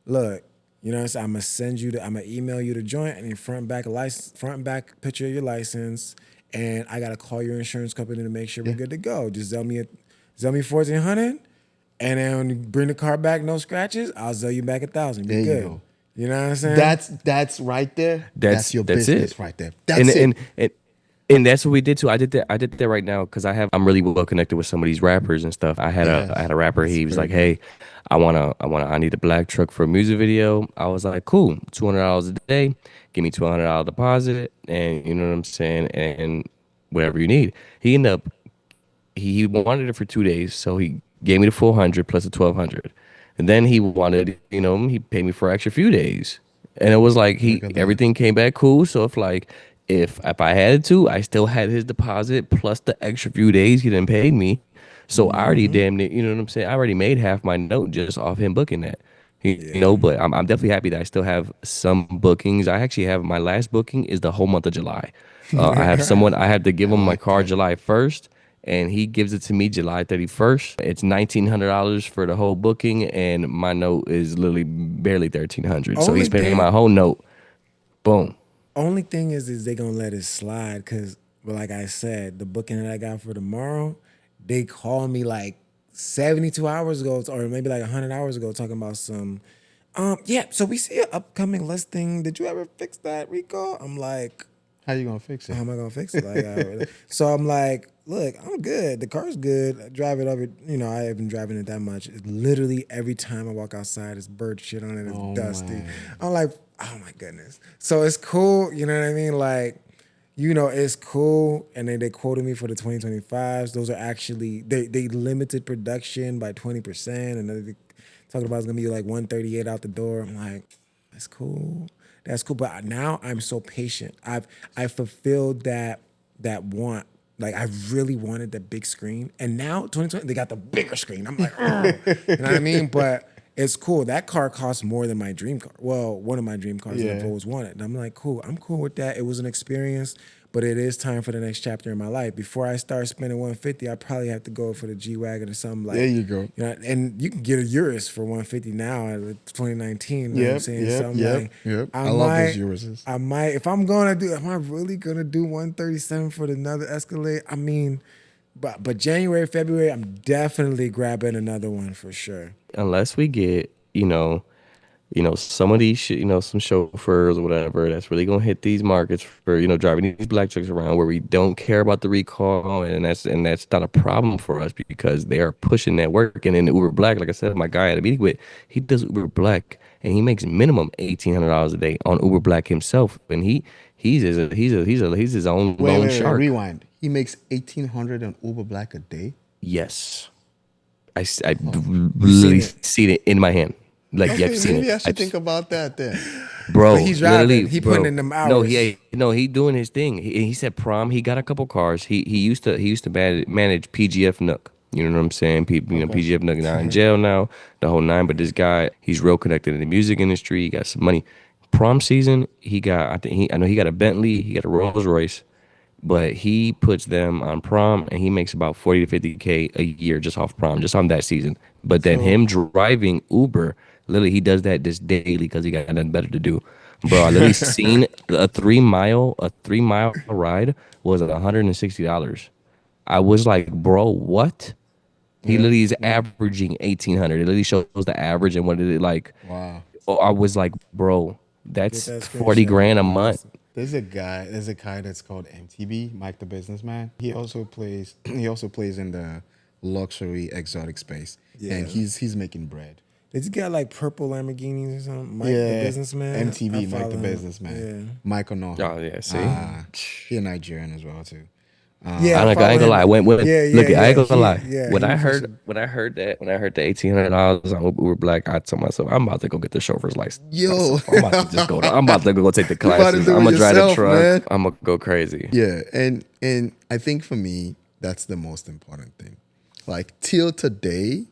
Look, you know what I'm saying? I'm gonna email you the joint and your front and back picture of your license and I gotta call your insurance company to make sure we're good to go. Just sell me 1,400, and then when you bring the car back, no scratches, I'll sell you back 1,000. Be There you good. go. You know what I'm saying? That's right there. That's your That's business it. right there. and That's it. and that's what we did too. I did that right now because I'm really well connected with some of these rappers and stuff. I had Yes, a rapper. it's He was very like, good. "Hey, I need a black truck for a music video." I was like, "Cool, $200 a day. Give me $1,200 deposit, and you know what I'm saying, and whatever you need." He ended up he wanted it for 2 days, so he gave me the 400 plus the 1,200, and then he wanted, he paid me for an extra few days, and it was like Look at that. everything came back cool. So if I had to, I still had his deposit plus the extra few days he didn't pay me, so I already damn near, you know what I'm saying, I already made half my note just off him booking that. Yeah. But I'm definitely happy that I still have some bookings. I actually have my last booking is the whole month of July. I have to give I him my like car that. July 1st, and he gives it to me July 31st. It's $1,900 for the whole booking, and my note is literally barely 1,300. So Only he's paying thing my whole note. Boom. Only thing is they gonna let it slide because, but like I said, the booking that I got for tomorrow, they called me like 72 hours ago, or maybe like 100 hours ago, talking about some. Yeah. So we see an upcoming listing. Did you ever fix that, Rico? I'm like, How you gonna fix how it? am I gonna fix it? So I'm like, look, I'm good. The car's good. I drive it over. I haven't been driving it that much. It literally every time I walk outside, it's bird shit on it. It's Oh dusty. man. I'm like, oh my goodness. So it's cool. You know what I mean? Like, it's cool. And then they quoted me for the 2025s. Those are actually they limited production by 20%, and then they talking about it's gonna be like 138 out the door. I'm like, that's cool. That's cool. But now I'm so patient. I fulfilled that want. Like I really wanted the big screen. And now 2020, they got the bigger screen. I'm like, "Ugh." You know what I mean? But it's cool. That car costs more than my dream car. Well, one of my dream cars that I've Yeah. always wanted. And I'm like, cool. I'm cool with that. It was an experience, but it is time for the next chapter in my life. Before I start spending 150, I probably have to go for the G Wagon or something There like, you go. and you can get a Urus for 150 now at 2019. You know what I'm Yep, saying? So yep, I'm yep, like, yep. I I love those might, Urises. if am I really gonna do 137 for another Escalade? I mean, but January, February, I'm definitely grabbing another one for sure. Unless we get, some of these some chauffeurs or whatever that's really gonna hit these markets for, driving these black trucks around where we don't care about the recall, and that's not a problem for us because they are pushing that work. And in Uber Black, like I said, my guy I had a meeting with, he does Uber Black and he makes minimum $1,800 a day on Uber Black himself, and he's his own loan Wait. shark. Rewind. He makes 1,800 on Uber Black a day. Yes, I You seen literally it, seen it in my hand. Like, yeah, I've Okay, seen it. maybe I should think about that then. but Bro, he's driving. literally, He putting bro. in them No, hours. he doing his thing. He said prom. He got a couple cars. He used to manage PGF Nook. You know what I'm saying? Okay. PGF Nook now in jail now, the whole nine. But this guy, he's real connected in the music industry. He got some money. Prom season, I know he got a Bentley. He got a Rolls Royce, but he puts them on prom and he makes about 40 to 50K a year just off prom, just on that season. But then So him driving Uber, literally he does that just daily because he got nothing better to do. Bro, I literally seen a 3 mile ride was $160. I was like, bro, what? He yeah, literally is yeah. averaging 1,800. It literally shows the average and what it like. Wow. Oh, I was like, bro, Get that's that 40 screenshot. grand a I'm gonna month. post it. There's a guy that's called MTB, Mike the Businessman. He also plays he also plays in the luxury exotic space. And Yeah. he's making bread. Did you got like purple Lamborghinis or something? Mike the Yeah. businessman. I MTV, Mike follow the him. Businessman. Michael Noha. Oh yeah, see. He a Nigerian as well too. Yeah, I I follow ain't gonna him. lie. When Yeah, yeah, look, I yeah. ain't gonna lie. He officially. When I heard the $1,800 on Uber Black, I told myself I'm about to go get the chauffeur's license Yo, myself. I'm about to just go. I'm about to go take the you about to classes. do I'm it gonna drive the yourself, truck. man. I'm gonna go crazy. Yeah, and I think for me, that's the most important thing. Like till today,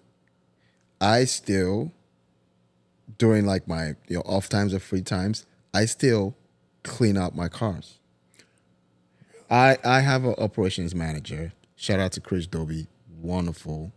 I still during like my off times or free times, I still clean out my cars. I have an operations manager. Shout out to Chris Dobie. Wonderful,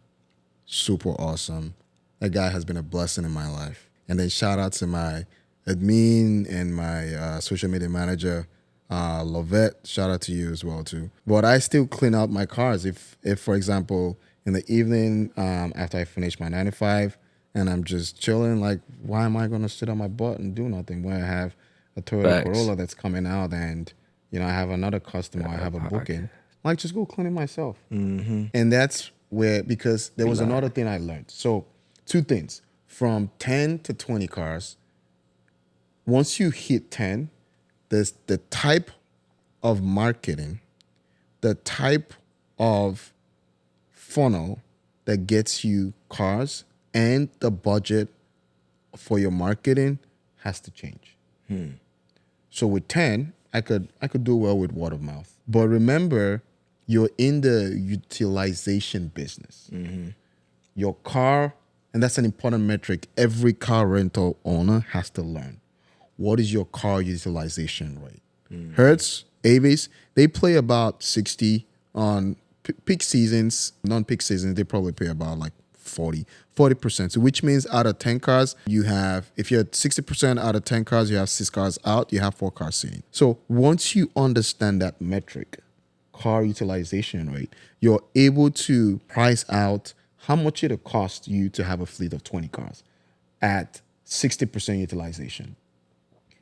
super awesome. That guy has been a blessing in my life. And then shout out to my admin and my social media manager, Lovette, shout out to you as well too. But I still clean out my cars. If for example, in the evening, after I finish my 9 to 5, and I'm just chilling, like, why am I gonna sit on my butt and do nothing when I have a Toyota Facts. Corolla that's coming out, and I have another customer, I have a booking. Like, just go clean it myself. And that's where, because there was another thing I learned. So, 2 things: from 10 to 20 cars. Once you hit 10, there's the type of marketing, the type of funnel that gets you cars, and the budget for your marketing has to change. So with 10, I could do well with word of mouth. But remember, you're in the utilization business. Your car, and that's an important metric, every car rental owner has to learn. What is your car utilization rate? Hertz, Avis, they play about 60 on peak seasons. Non-peak seasons, they probably pay about like 40%. So which means out of 10 cars, you have, if you're at 60% out of 10 cars, you have 6 cars out, you have 4 cars sitting. So once you understand that metric, car utilization rate, you're able to price out how much it'll cost you to have a fleet of 20 cars at 60% utilization.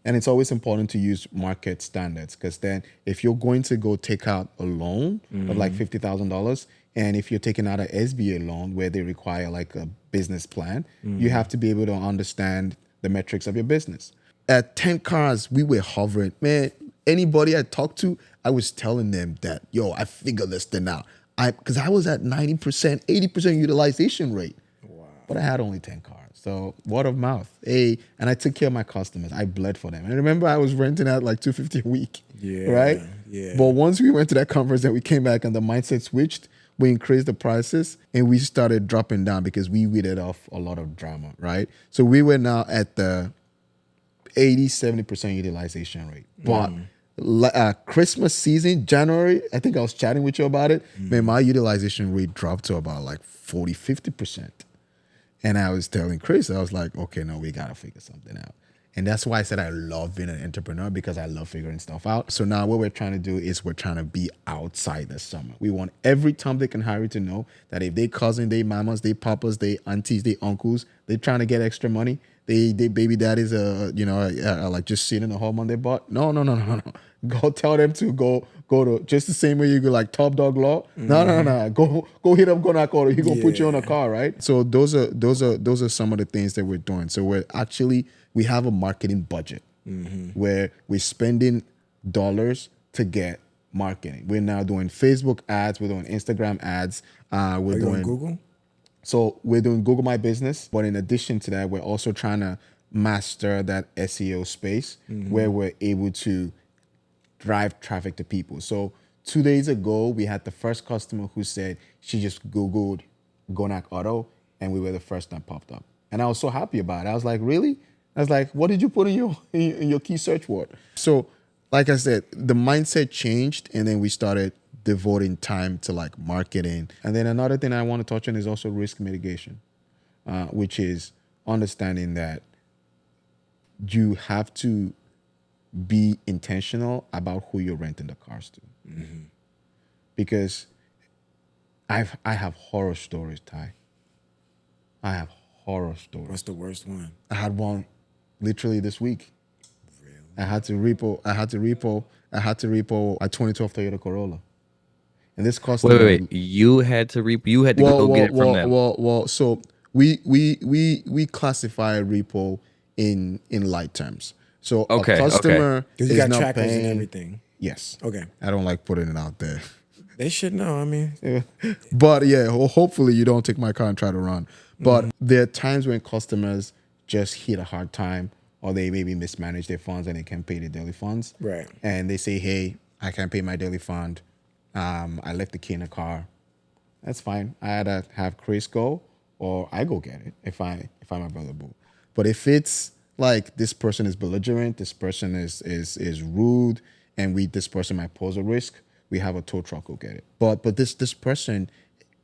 And it's always important to use market standards, because then if you're going to go take out a loan of like $50,000, and if you're taking out an SBA loan where they require like a business plan, you have to be able to understand the metrics of your business. At 10 cars, we were hovering. Man, anybody I talked to, I was telling them that, yo, I figured this thing out. Because I was at 90%, 80% utilization rate. Wow. But I had only 10 cars. So word of mouth. And I took care of my customers. I bled for them. And remember, I was renting out like $250 a week. Yeah. Right? Yeah. But once we went to that conference and we came back and the mindset switched, we increased the prices and we started dropping down because we weeded off a lot of drama, right? So we were now at the 80-70% utilization rate. But Christmas season, January, I think I was chatting with you about it. Man, my utilization rate dropped to about like 40-50%. And I was telling Chris, I was like, okay, no, we got to figure something out. And that's why I said I love being an entrepreneur, because I love figuring stuff out. So now what we're trying to do is we're trying to be outside the summer. We want every Tom, Dick, and Harry to know that if they cousin, they mamas, they papas, they aunties, they uncles, they're trying to get extra money, they baby daddies, like just sitting in the home on their butt. No. Go tell them to go to, just the same way you go like Top Dog Law. No. Go hit up Gownark Auto. He gonna put you on a car, right? So those are some of the things that we're doing. So we have a marketing budget where we're spending dollars to get marketing. We're now doing Facebook ads. We're doing Instagram ads. We're doing Google. So we're doing Google My Business. But in addition to that, we're also trying to master that SEO space where we're able to drive traffic to people. So 2 days ago, we had the first customer who said she just Googled Gownark Auto, and we were the first that popped up. And I was so happy about it. I was like, really? I was like, what did you put in your key search word? So, like I said, the mindset changed, and then we started devoting time to like marketing. And then another thing I want to touch on is also risk mitigation, which is understanding that you have to be intentional about who you're renting the cars to. Because I have horror stories, Ty. I have horror stories. What's the worst one? I had one literally this week. Really? I had to repo a 2012 Toyota Corolla. And this cost Wait. You had to go get it from them. Well, so we classify repo in light terms. So a customer Because is you got not trackers paying. and everything. Yes. Okay. I don't like putting it out there. They should know. I mean, But yeah, hopefully you don't take my car and try to run. But there are times when customers just hit a hard time, or they maybe mismanage their funds and they can't pay their daily funds. Right. And they say, hey, I can't pay my daily fund. I left the key in the car. That's fine. I either have Chris go, or I go get it if I'm available. But if it's like this person is belligerent, this person is rude, and this person might pose a risk, we have a tow truck go get it. But this person,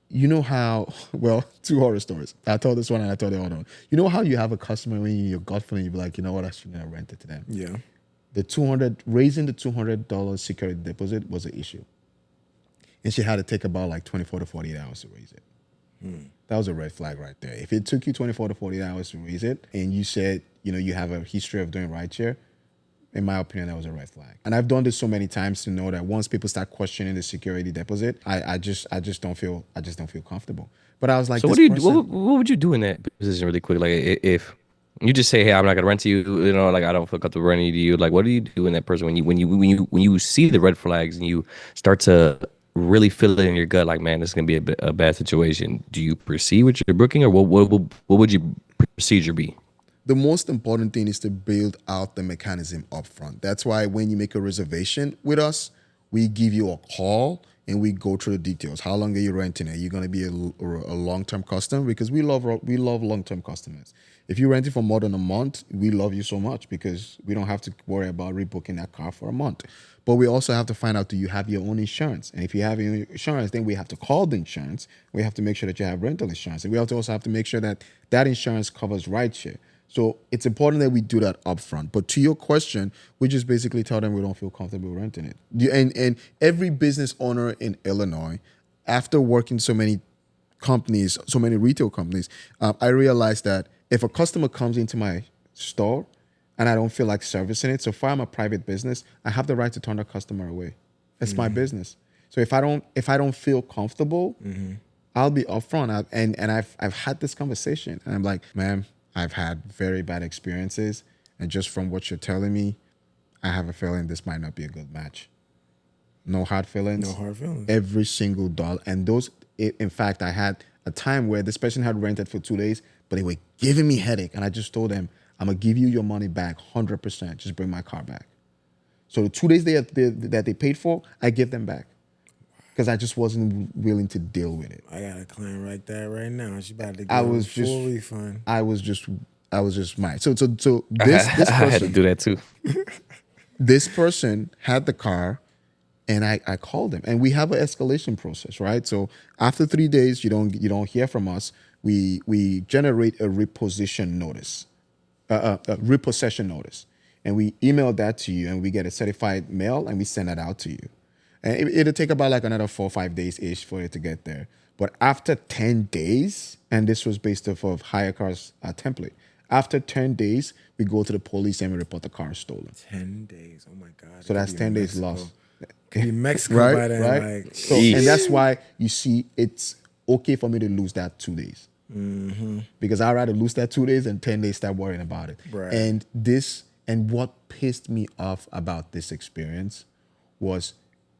you know how, well, 2 horror stories. I told this one and I told the other one. You know how you have a customer when you're gut feeling, you be like, you know what, I shouldn't have rented to them. yeah. raising the $200 security deposit was an issue. And she had to take about like 24 to 48 hours to raise it. That was a red flag right there. If it took you 24 to 48 hours to raise it and you said, you have a history of doing rideshare, in my opinion, that was a red flag. And I've done this so many times to know that once people start questioning the security deposit, I just don't feel comfortable. But I was like, so what would you do in that position really quick? Like if you just say, hey, I'm not gonna rent to you, like I don't feel comfortable renting to you. Like, what do you do in that person when you see the red flags and you start to really feel it in your gut, like, man, this is gonna be a bad situation? Do you proceed with your booking, or what would your procedure be? The most important thing is to build out the mechanism up front. That's why when you make a reservation with us, we give you a call and we go through the details. How long are you renting? Are you going to be a long-term customer? Because we love long-term customers. If you rent it for more than a month, we love you so much because we don't have to worry about rebooking that car for a month. But we also have to find out, do you have your own insurance? And if you have your insurance, then we have to call the insurance. We have to make sure that you have rental insurance. And we also have to make sure that that insurance covers rideshare. So it's important that we do that upfront. But to your question, we just basically tell them we don't feel comfortable renting it. And every business owner in Illinois, after working so many companies, so many retail companies, I realized that if a customer comes into my store and I don't feel like servicing it, so if I'm a private business, I have the right to turn the customer away. It's my business. So if I don't feel comfortable, I'll be upfront. I've had this conversation, and I'm like, ma'am, I've had very bad experiences, and just from what you're telling me, I have a feeling this might not be a good match. No hard feelings. No hard feelings. Every single dollar. And in fact, I had a time where this person had rented for 2 days, but they were giving me headache. And I just told them, I'm going to give you your money back 100%. Just bring my car back. So the 2 days that they paid for, I give them back. Because I just wasn't willing to deal with it. I got a client right there right now. She about to get full refund. I was just mad. So this I had to person do that too. this person had the car, and I called him, and we have an escalation process, right? So after 3 days, you don't hear from us. We generate a repossession notice, and we email that to you, and we get a certified mail, and we send that out to you. And it'll take about like another 4 or 5 days-ish for it to get there. But after 10 days, and this was based off of Hire Cars template, after 10 days, we go to the police and we report the car stolen. 10 days, oh my God. So that's 10 days lost. Could be Mexico right, by then. right? Like, so, and that's why you see it's okay for me to lose that 2 days. Because I'd rather lose that 2 days and 10 days start worrying about it. Right. And what pissed me off about this experience was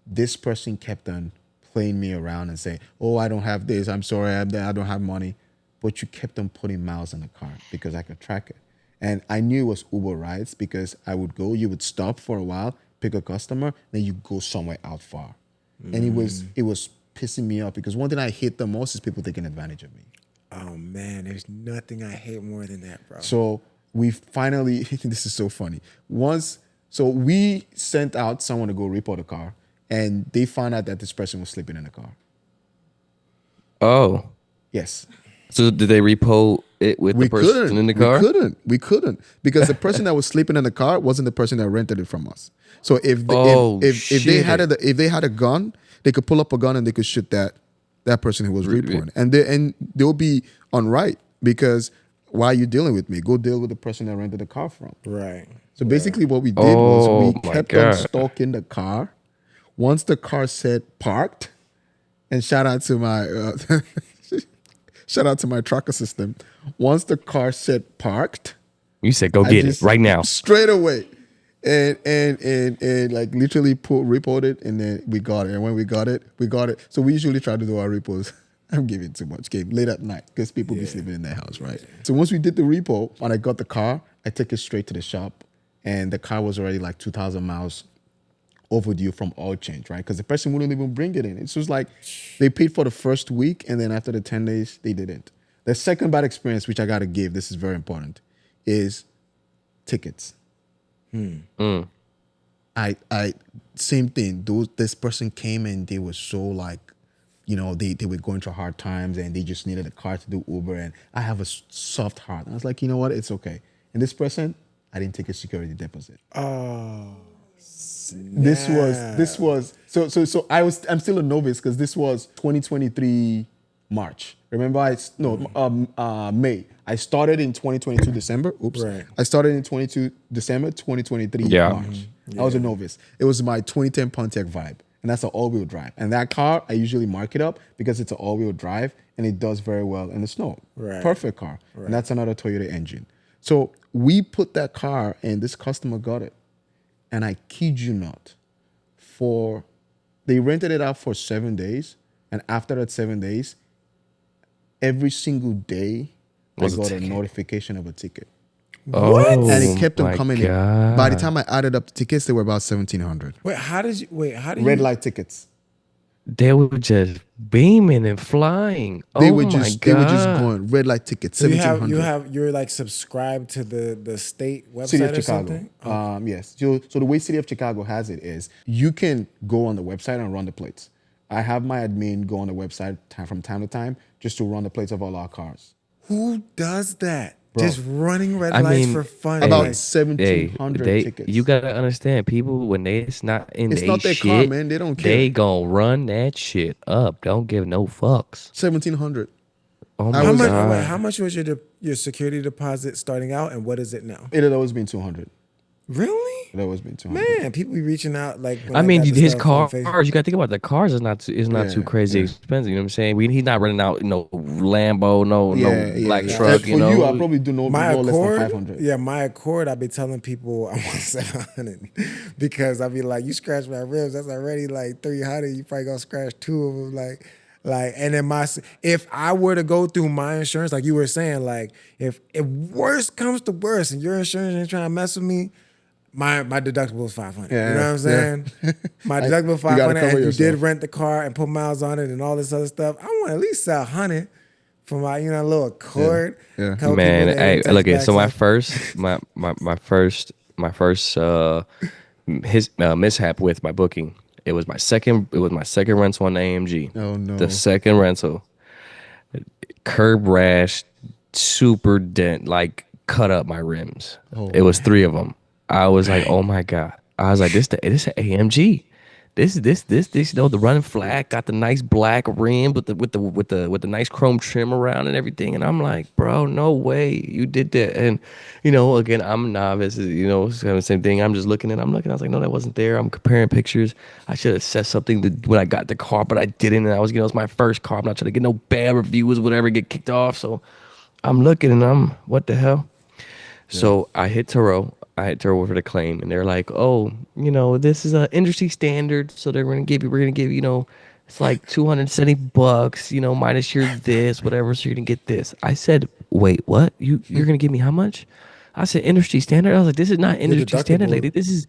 this person kept on playing me around and saying, oh, I don't have this. I'm sorry, I don't have money. But you kept on putting miles in the car because I could track it. And I knew it was Uber rides because I would go, you would stop for a while, pick a customer, then you go somewhere out far. And it was pissing me off because one thing I hate the most is people taking advantage of me. oh man, there's nothing I hate more than that, bro. So we finally, this is so funny. So we sent out someone to go repo the car, and they found out that this person was sleeping in the car. Oh. Yes. So did they repo it with the person in the car? We couldn't because the person that was sleeping in the car wasn't the person that rented it from us. So if they had a gun, they could pull up a gun and they could shoot that person who was reporting, and they'll be on right because why are you dealing with me? Go deal with the person that rented the car from. Right. So basically, what we did was we kept on God. stalking the car. Once the car said parked, and shout out to my tracker system. Once the car said parked, you said go get it right now, straight away, and like literally reported, and then we got it. And when we got it. So we usually try to do our repos. I'm giving too much game late at night because people be sleeping in their house, right? So once we did the repo, when I got the car, I took it straight to the shop, and the car was already like 2,000 miles overdue from oil change, right? Because the person wouldn't even bring it in. It's just like they paid for the first week, and then after the 10 days, they didn't. The second bad experience, which I got to give, this is very important, is tickets. I same thing. This person came and they were so like, they were going through hard times and they just needed a car to do Uber, and I have a soft heart. And I was like, you know what? It's okay. And this person, I didn't take a security deposit. Oh, This was I'm still a novice because this was 2023 March. Remember May. I started in 2022 December. Oops. Right. I started in 22 December 2023 Yeah. March. I was a novice. It was my 2010 Pontiac Vibe, and that's an all-wheel drive. And that car I usually mark it up because it's an all-wheel drive and it does very well in the snow. Right. Perfect car. And that's another Toyota engine. So we put that car and this customer got it. And I kid you not, they rented it out for 7 days. And after that 7 days, every single day, I got a notification of a ticket. What? And it kept on coming in. By the God. time I added up the tickets, they were about 1,700. How did you? Red light tickets. They were just beaming and flying. They Oh were my just God. going red light tickets. So 1,700. you're like subscribed to the state website City of or Chicago. something? Yes. So the way City of Chicago has it is you can go on the website and run the plates. I have my admin go on the website from time to time just to run the plates of all our cars. Who does that? Bro. Just running red I lights mean, for fun. About Like, 1,700 tickets. You gotta understand, people when it's not in It's they not their shit, car, man. They don't care. They gonna run that shit up. Don't give no fucks. 1,700. Oh I my was- God. how much was your security deposit starting out, and what is it now? It had always been 200. Really? It had always been 200. Man, people be reaching out like. When I mean, got the his stuff on cars. Facebook. You gotta think about the cars. Is not too crazy expensive. You know what I'm saying? He's not running out no Lambo, no black truck. For You know, you, I probably do no My less than Accord, 500. yeah, my Accord. I be telling people I want 700 because I be like, you scratch my ribs, that's already like 300. You probably gonna scratch two of them, like, and then if I were to go through my insurance, like you were saying, like if worst comes to worst and your insurance ain't trying to mess with me, my deductible is 500. Yeah, you know what I'm saying? My deductible is You gotta 500, cover and you yourself. did rent the car and put miles on it and all this other stuff. I want at least 100 for my little Accord. Yeah. Couple man. people there Hey, text look at back so my saying, first mishap with my booking. It was my second rental on the AMG. Oh, no. The second rental, curb rash, super dent, like cut up my rims. It was 3 of them. I was like, oh my God. I was like, this an AMG. This, the running flat got the nice black rim with the nice chrome trim around and everything. And I'm like, bro, no way you did that. And again, I'm a novice. It's kind of the same thing. I'm looking. I was like, no, that wasn't there. I'm comparing pictures. I should have said something when I got the car, but I didn't. And I was, it's my first car. I'm not trying to get no bad reviews, whatever, get kicked off. So I'm looking and what the hell? Yeah. So I hit Turo for the claim, and they're like, oh, this is an industry standard, so we're gonna give you, it's like $270, minus your this, whatever, so you're gonna get this. I said, wait, what? You're gonna give me how much? I said industry standard. I was like, this is not industry standard, lady. This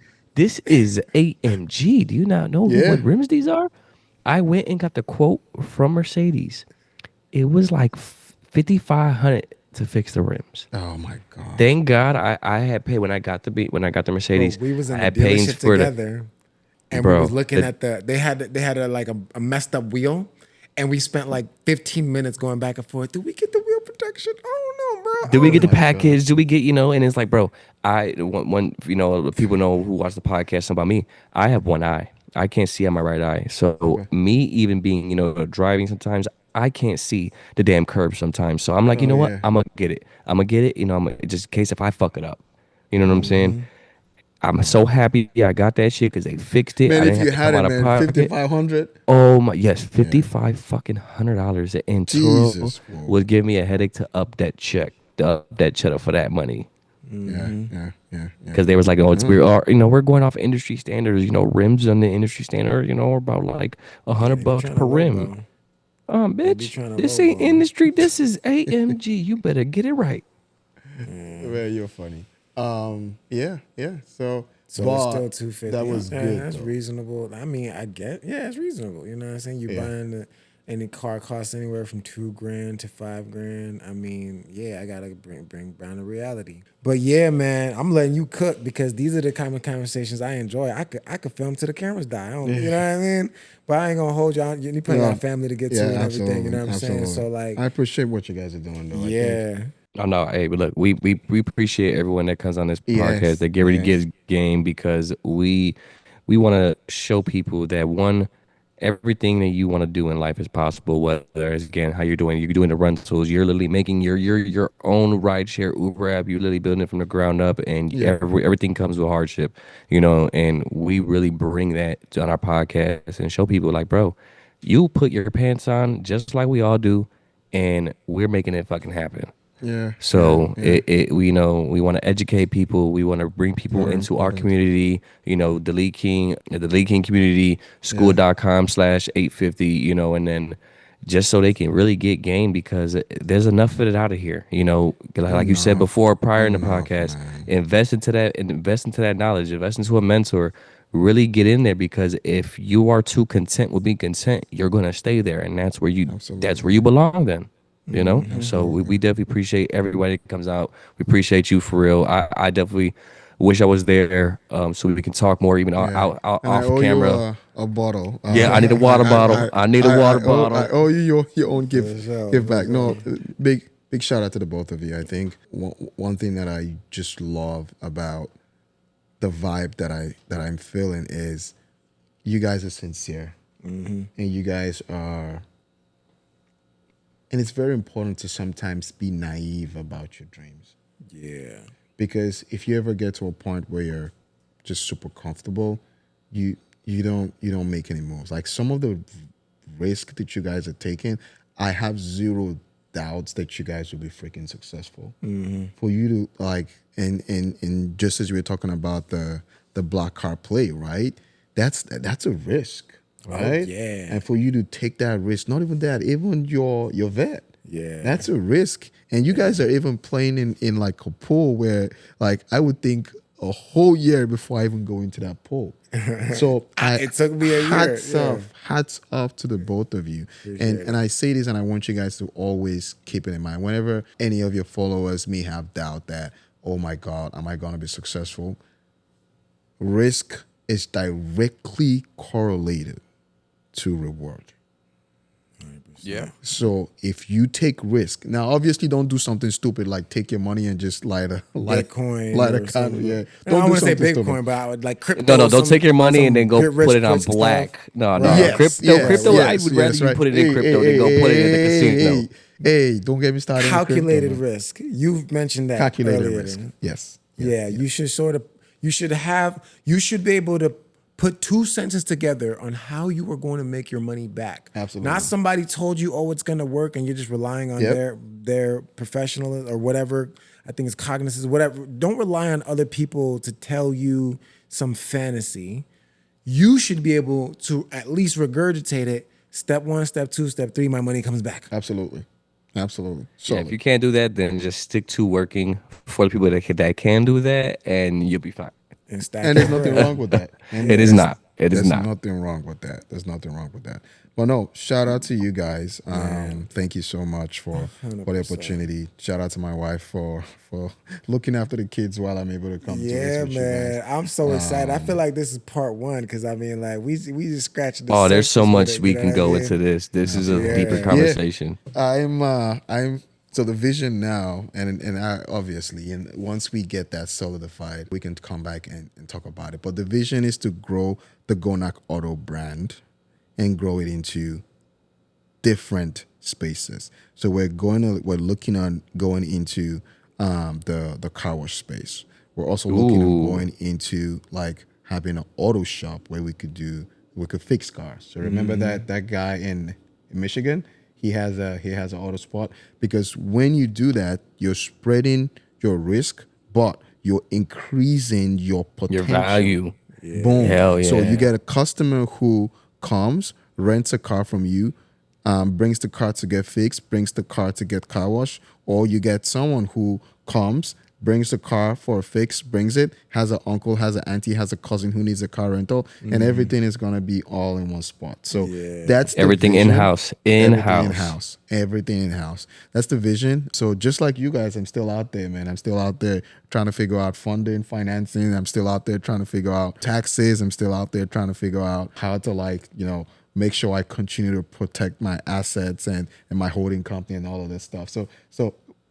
is AMG. Do you not know what rims these are? I went and got the quote from Mercedes. It was like $5,500 to fix the rims. Oh my God! Thank God I had paid when I got the Mercedes. Bro, we was in I the had paid dealership for together, and we was looking at they had a messed up wheel, and we spent like 15 minutes going back and forth. Do we get the wheel protection? Oh no, bro. Do we get the package? Do we get and it's like, bro, when people know who watch the podcast about me, I have one eye. I can't see on my right eye. So me even being driving sometimes, I can't see the damn curb sometimes. So I'm like, what? I'm going to get it. Just in case if I fuck it up. You know what I'm saying? I'm so happy I got that shit because they fixed it. Man, I didn't if you have had to it, come out man, of pocket. 5,500. Oh my, yes, $5,500. And Jesus, Turo would give me a headache to up that check for that money. Yeah. Because they was like, oh, we're going off industry standards. Rims on the industry standard, are about like $100 per rim. Bitch, this ain't industry. This is AMG. You better get it right. Man, you're funny. Yeah. So it's still $250. That was good. That's though. reasonable. I mean, I get, it's reasonable. You know what I'm saying? You buying any car costs anywhere from $2,000 to $5,000. I mean, I gotta bring down the reality. But yeah, man, I'm letting you cook because these are the kind of conversations I enjoy. I could film till the cameras die. You know what I mean? But I ain't gonna hold y'all. You probably got a family to get to and everything. You know what I'm saying? So like, I appreciate what you guys are doing though. Yeah. Oh no, hey, but look, we appreciate everyone that comes on this podcast Yes, that Gary yes, gives game because we want to show people that one, everything that you want to do in life is possible. Whether it's again how you're doing the rentals, you're literally making your own rideshare Uber app. You're literally building it from the ground up, and yeah. everything comes with hardship, you know. And we really bring that on our podcast and show people like, bro, you put your pants on just like we all do, and we're making it fucking happen. Yeah, yeah, So yeah. we know we want to educate people. We want to bring people Very into our important. community. You know, the Lead King community, Yeah, school.com/850. You know, and then just so they can really get game because there's enough of it out of here. You know, like you said enough, before, prior in the enough, podcast, man. invest into that knowledge, invest into a mentor. Really get in there because if you are too content with being content, you're gonna stay there, and that's where Absolutely, you belong. Then you know, so absolutely. we definitely appreciate everybody that comes out. We appreciate you for real. I definitely wish I was there so we can talk more even Yeah, and I off owe you camera. a bottle. Yeah, I need a water bottle. I need a water I bottle. owe you your own For sure, give for back. sure. No, big shout out to the both of you. I think one thing that I just love about the vibe that I'm feeling is you guys are sincere, and you guys are, and it's very important to sometimes be naive about your dreams. Yeah. Because if you ever get to a point where you're just super comfortable, you you don't make any moves. Like some of the risk that you guys are taking, I have zero doubts that you guys will be freaking successful. For you to like, and just as we were talking about the black car play, right? That's a risk, right? yeah. And for you to take that risk, not even that, even your vet. Yeah. That's a risk. And you guys are even playing in like a pool where like I would think a whole year before I even go into that pool. So It took me a year. hats off to the both of you. And I say this and I want you guys to always keep it in mind. Whenever any of your followers may have doubt that, oh my God, am I gonna be successful? Risk is directly correlated to reward. Yeah. So if you take risk, now obviously don't do something stupid like take your money and just light a Bitcoin light a or candle. something. Yeah, No, I do wouldn't say something Bitcoin, stupid. but I would like crypto. No, don't take your money and some then go get rich put it on quick stuff. black. No, Right. crypto. I would rather you put it in crypto than go put it in the casino. Hey, don't get me started. in Calculated crypto, man. risk. You've mentioned that Calculated earlier. risk. Yes. Yeah, you should be able to put two sentences together on how you are going to make your money back. Absolutely. Not somebody told you, oh, it's going to work, and you're just relying on Yep. their professional or whatever. I think it's cognizance, whatever. Don't rely on other people to tell you some fantasy. You should be able to at least regurgitate it. Step 1, step 2, step 3, my money comes back. Absolutely. Absolutely. Yeah, Solid. if you can't do that, then just stick to working for the people that can do that, and you'll be fine. And stack And there's your nothing bread. wrong with that. And It is not. It is there's not. nothing wrong with that. There's nothing wrong with that. But no, shout out to you guys. Thank you so much for the 100%. opportunity. Shout out to my wife for looking after the kids while I'm able to come to Yeah, this with you man. guys. I'm so excited. I feel like this is part 1 because I mean, like we just scratched the Oh, there's so surface with much it, we you know can what I go mean? into this. This is a deeper Yeah. conversation. I'm so the vision now, and I obviously, and once we get that solidified, we can come back and talk about it. But the vision is to grow the Gownark Auto brand and grow it into different spaces. So we're looking on going into the car wash space. We're also looking Ooh. at going into like having an auto shop where we could fix cars. So remember that guy in Michigan? He has an auto spot, because when you do that, you're spreading your risk, but you're increasing your potential. Your value. Boom. Hell So yeah. you get a customer who comes, rents a car from you, brings the car to get fixed, brings the car to get car wash, or you get someone who comes, brings the car for a fix, brings it, has an uncle, has an auntie, has a cousin who needs a car rental, and everything is gonna be all in one spot. So that's the Everything vision. in-house. Everything in house. That's the vision. So just like you guys, I'm still out there, man. I'm still out there trying to figure out funding, financing. I'm still out there trying to figure out taxes. I'm still out there trying to figure out how to make sure I continue to protect my assets and my holding company and all of this stuff. So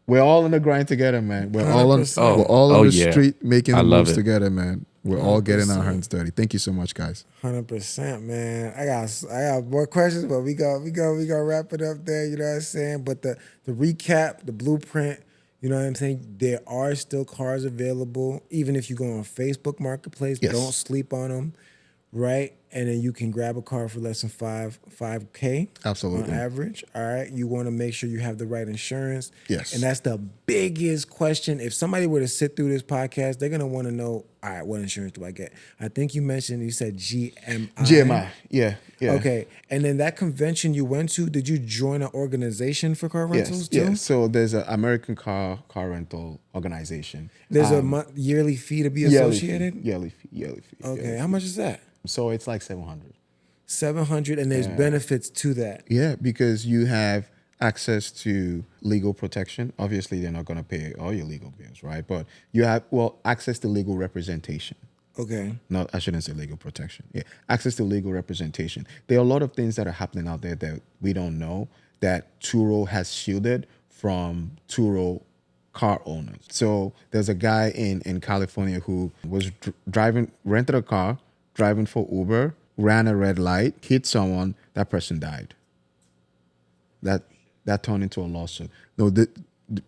We're all on the grind together, man. We're all on 100%. we're all on Oh, the yeah. street making I the love moves it. together, man. We're all getting our 100%. hands dirty. Thank you so much, guys. 100%, man. I got more questions, but we go wrap it up there. You know what I'm saying? But the recap, the blueprint. You know what I'm saying? There are still cars available, even if you go on Facebook Marketplace. Yes. Don't sleep on them, right? And then you can grab a car for less than $5K Absolutely. on average. All right. You want to make sure you have the right insurance. Yes. And that's the biggest question. If somebody were to sit through this podcast, they're gonna want to know, all right, what insurance do I get? I think you said GMI. GMI. Yeah. Okay. And then that convention you went to, did you join an organization for car rentals too? Yeah. So there's an American car rental organization. There's a yearly fee to be associated? Yearly fee. Okay. How much is that? So it's like 700. 700, and there's benefits to that. Yeah, because you have access to legal protection. Obviously, they're not going to pay all your legal bills, right? But you have, access to legal representation. Okay. No, I shouldn't say legal protection. Yeah, access to legal representation. There are a lot of things that are happening out there that we don't know that Turo has shielded from Turo car owners. So there's a guy in California who was rented a car, driving for Uber, ran a red light, hit someone, that person died. That turned into a lawsuit. No,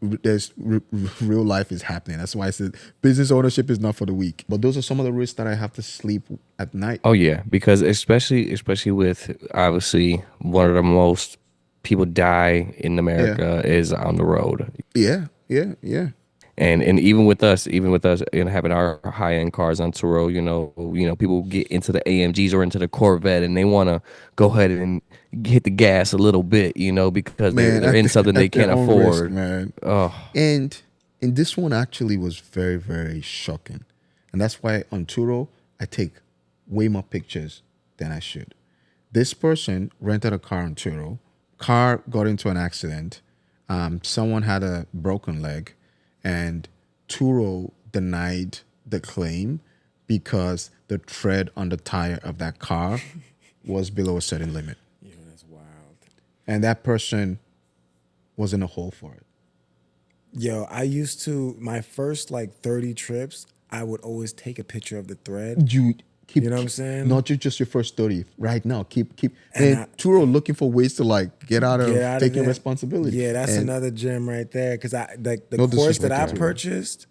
there's real life is happening. That's why I said business ownership is not for the weak. But those are some of the risks that I have to sleep at night. Oh yeah, because especially with obviously one of the most people die in America is on the road. Yeah. And even with us, having our high end cars on Turo, you know, people get into the AMGs or into the Corvette and they want to go ahead and hit the gas a little bit, you know, because they're in something they can't afford. Risk, man. Oh. And this one actually was very, very shocking. And that's why on Turo, I take way more pictures than I should. This person rented a car on Turo. Car got into an accident. Someone had a broken leg. And Turo denied the claim because the tread on the tire of that car was below a certain limit. Yeah, that's wild. And that person was in a hole for it. Yo, I used to, my first like 30 trips, I would always take a picture of the thread. You know what I'm saying? Not just your first 30. Right now, keep. And Turo looking for ways to like get out of taking responsibility. Yeah, that's another gem right there. Because the course that I purchased,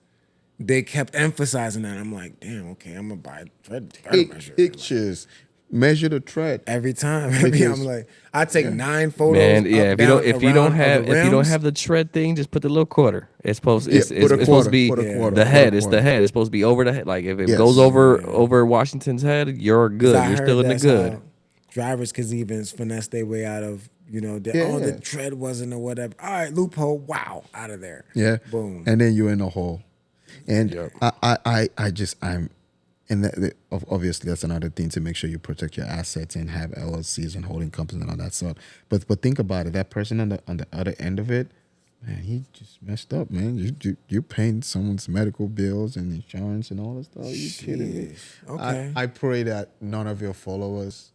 they kept emphasizing that. I'm like, damn, okay, I'm gonna buy a thread measure. Pictures. Measure the tread Every time. I'm like, I take 9 photos. Man, yeah. If you don't rims. have the tread thing, just put the little quarter. It's supposed it's quarter, supposed to be quarter, the head. It's quarter. the head. It's supposed to be over the head. Like if it goes over Washington's head, you're good. You're still in the good. Drivers could even finesse their way out of, the tread wasn't or whatever. All right, loophole. Wow, out of there. Yeah. Boom. And then you're in a hole. And obviously that's another thing to make sure you protect your assets and have LLCs and holding companies and all that stuff. But think about it. That person on the other end of it, man, he just messed up, man. You're paying someone's medical bills and insurance and all that stuff. Are you kidding me? Okay. I pray that none of your followers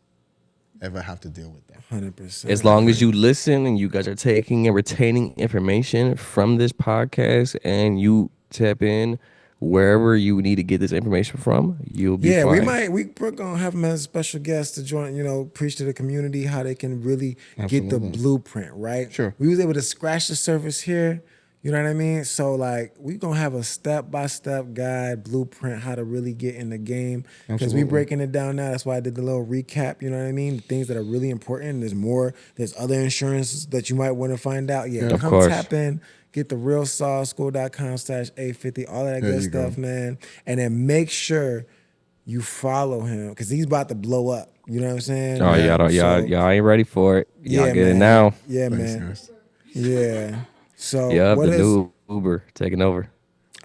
ever have to deal with that. 100%. As long as you listen and you guys are taking and retaining information from this podcast and you tap in wherever you need to get this information from, you'll be fine. We're gonna have him as a special guest to join, preach to the community how they can really get the blueprint, right? Sure. We was able to scratch the surface here, you know what I mean? So like we're gonna have a step-by-step guide, blueprint, how to really get in the game. Because we breaking it down now. That's why I did the little recap, you know what I mean? Things that are really important. There's other insurances that you might want to find out. Yeah, of come course. tap in. Get the realsawschool.com/850, all of that good stuff, man. And then make sure you follow him because he's about to blow up. You know what I'm saying? Oh, y'all ain't ready for it. Y'all get it now. Yeah, man. Yeah. So yeah, the new Uber taking over.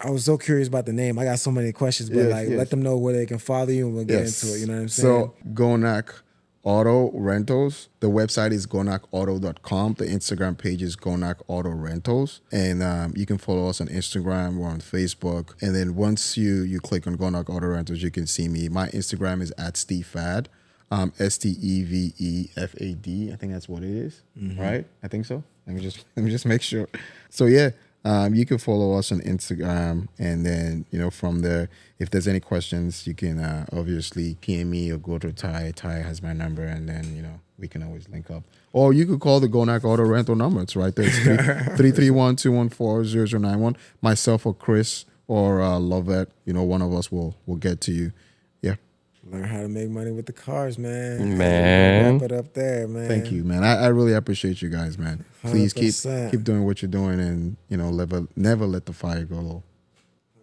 I was so curious about the name. I got so many questions, but let them know where they can follow you and we'll get into it. You know what I'm saying? So Gownark Auto Rentals. The website is gownarkauto.com. The Instagram page is Gownark Auto Rentals. And you can follow us on Instagram. We're on Facebook. And then once you click on Gownark Auto Rentals, you can see me. My Instagram is @SteveFad. STEVEFAD. I think that's what it is. Right? I think so. Let me just make sure. So yeah, You can follow us on Instagram, and then from there, if there's any questions, you can obviously PM me or go to Ty. Ty has my number, and then we can always link up. Or you could call the Gownark Auto Rental number. It's right there. It's 331-214-0091. Myself or Chris or Lovette, one of us will get to you. Yeah. Learn how to make money with the cars, man. Man. Wrap it up there, man. Thank you, man. I really appreciate you guys, man. Please keep 100%. doing what you're doing, and never let the fire go low.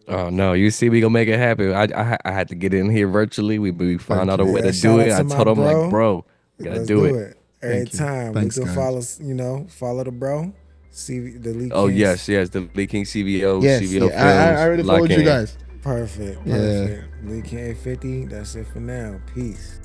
Oh no! You see, we gonna make it happen. I had to get in here virtually. We found out a way to do it. I told him like, bro, gotta Let's do it. Every time. Thanks, we can guys. follow the bro. See the Lee Oh Kings. yes, the Leaking CVO, Yes, CVO yeah, films. I already lock followed you in. guys. Perfect. Yeah. Lee King 850. That's it for now. Peace.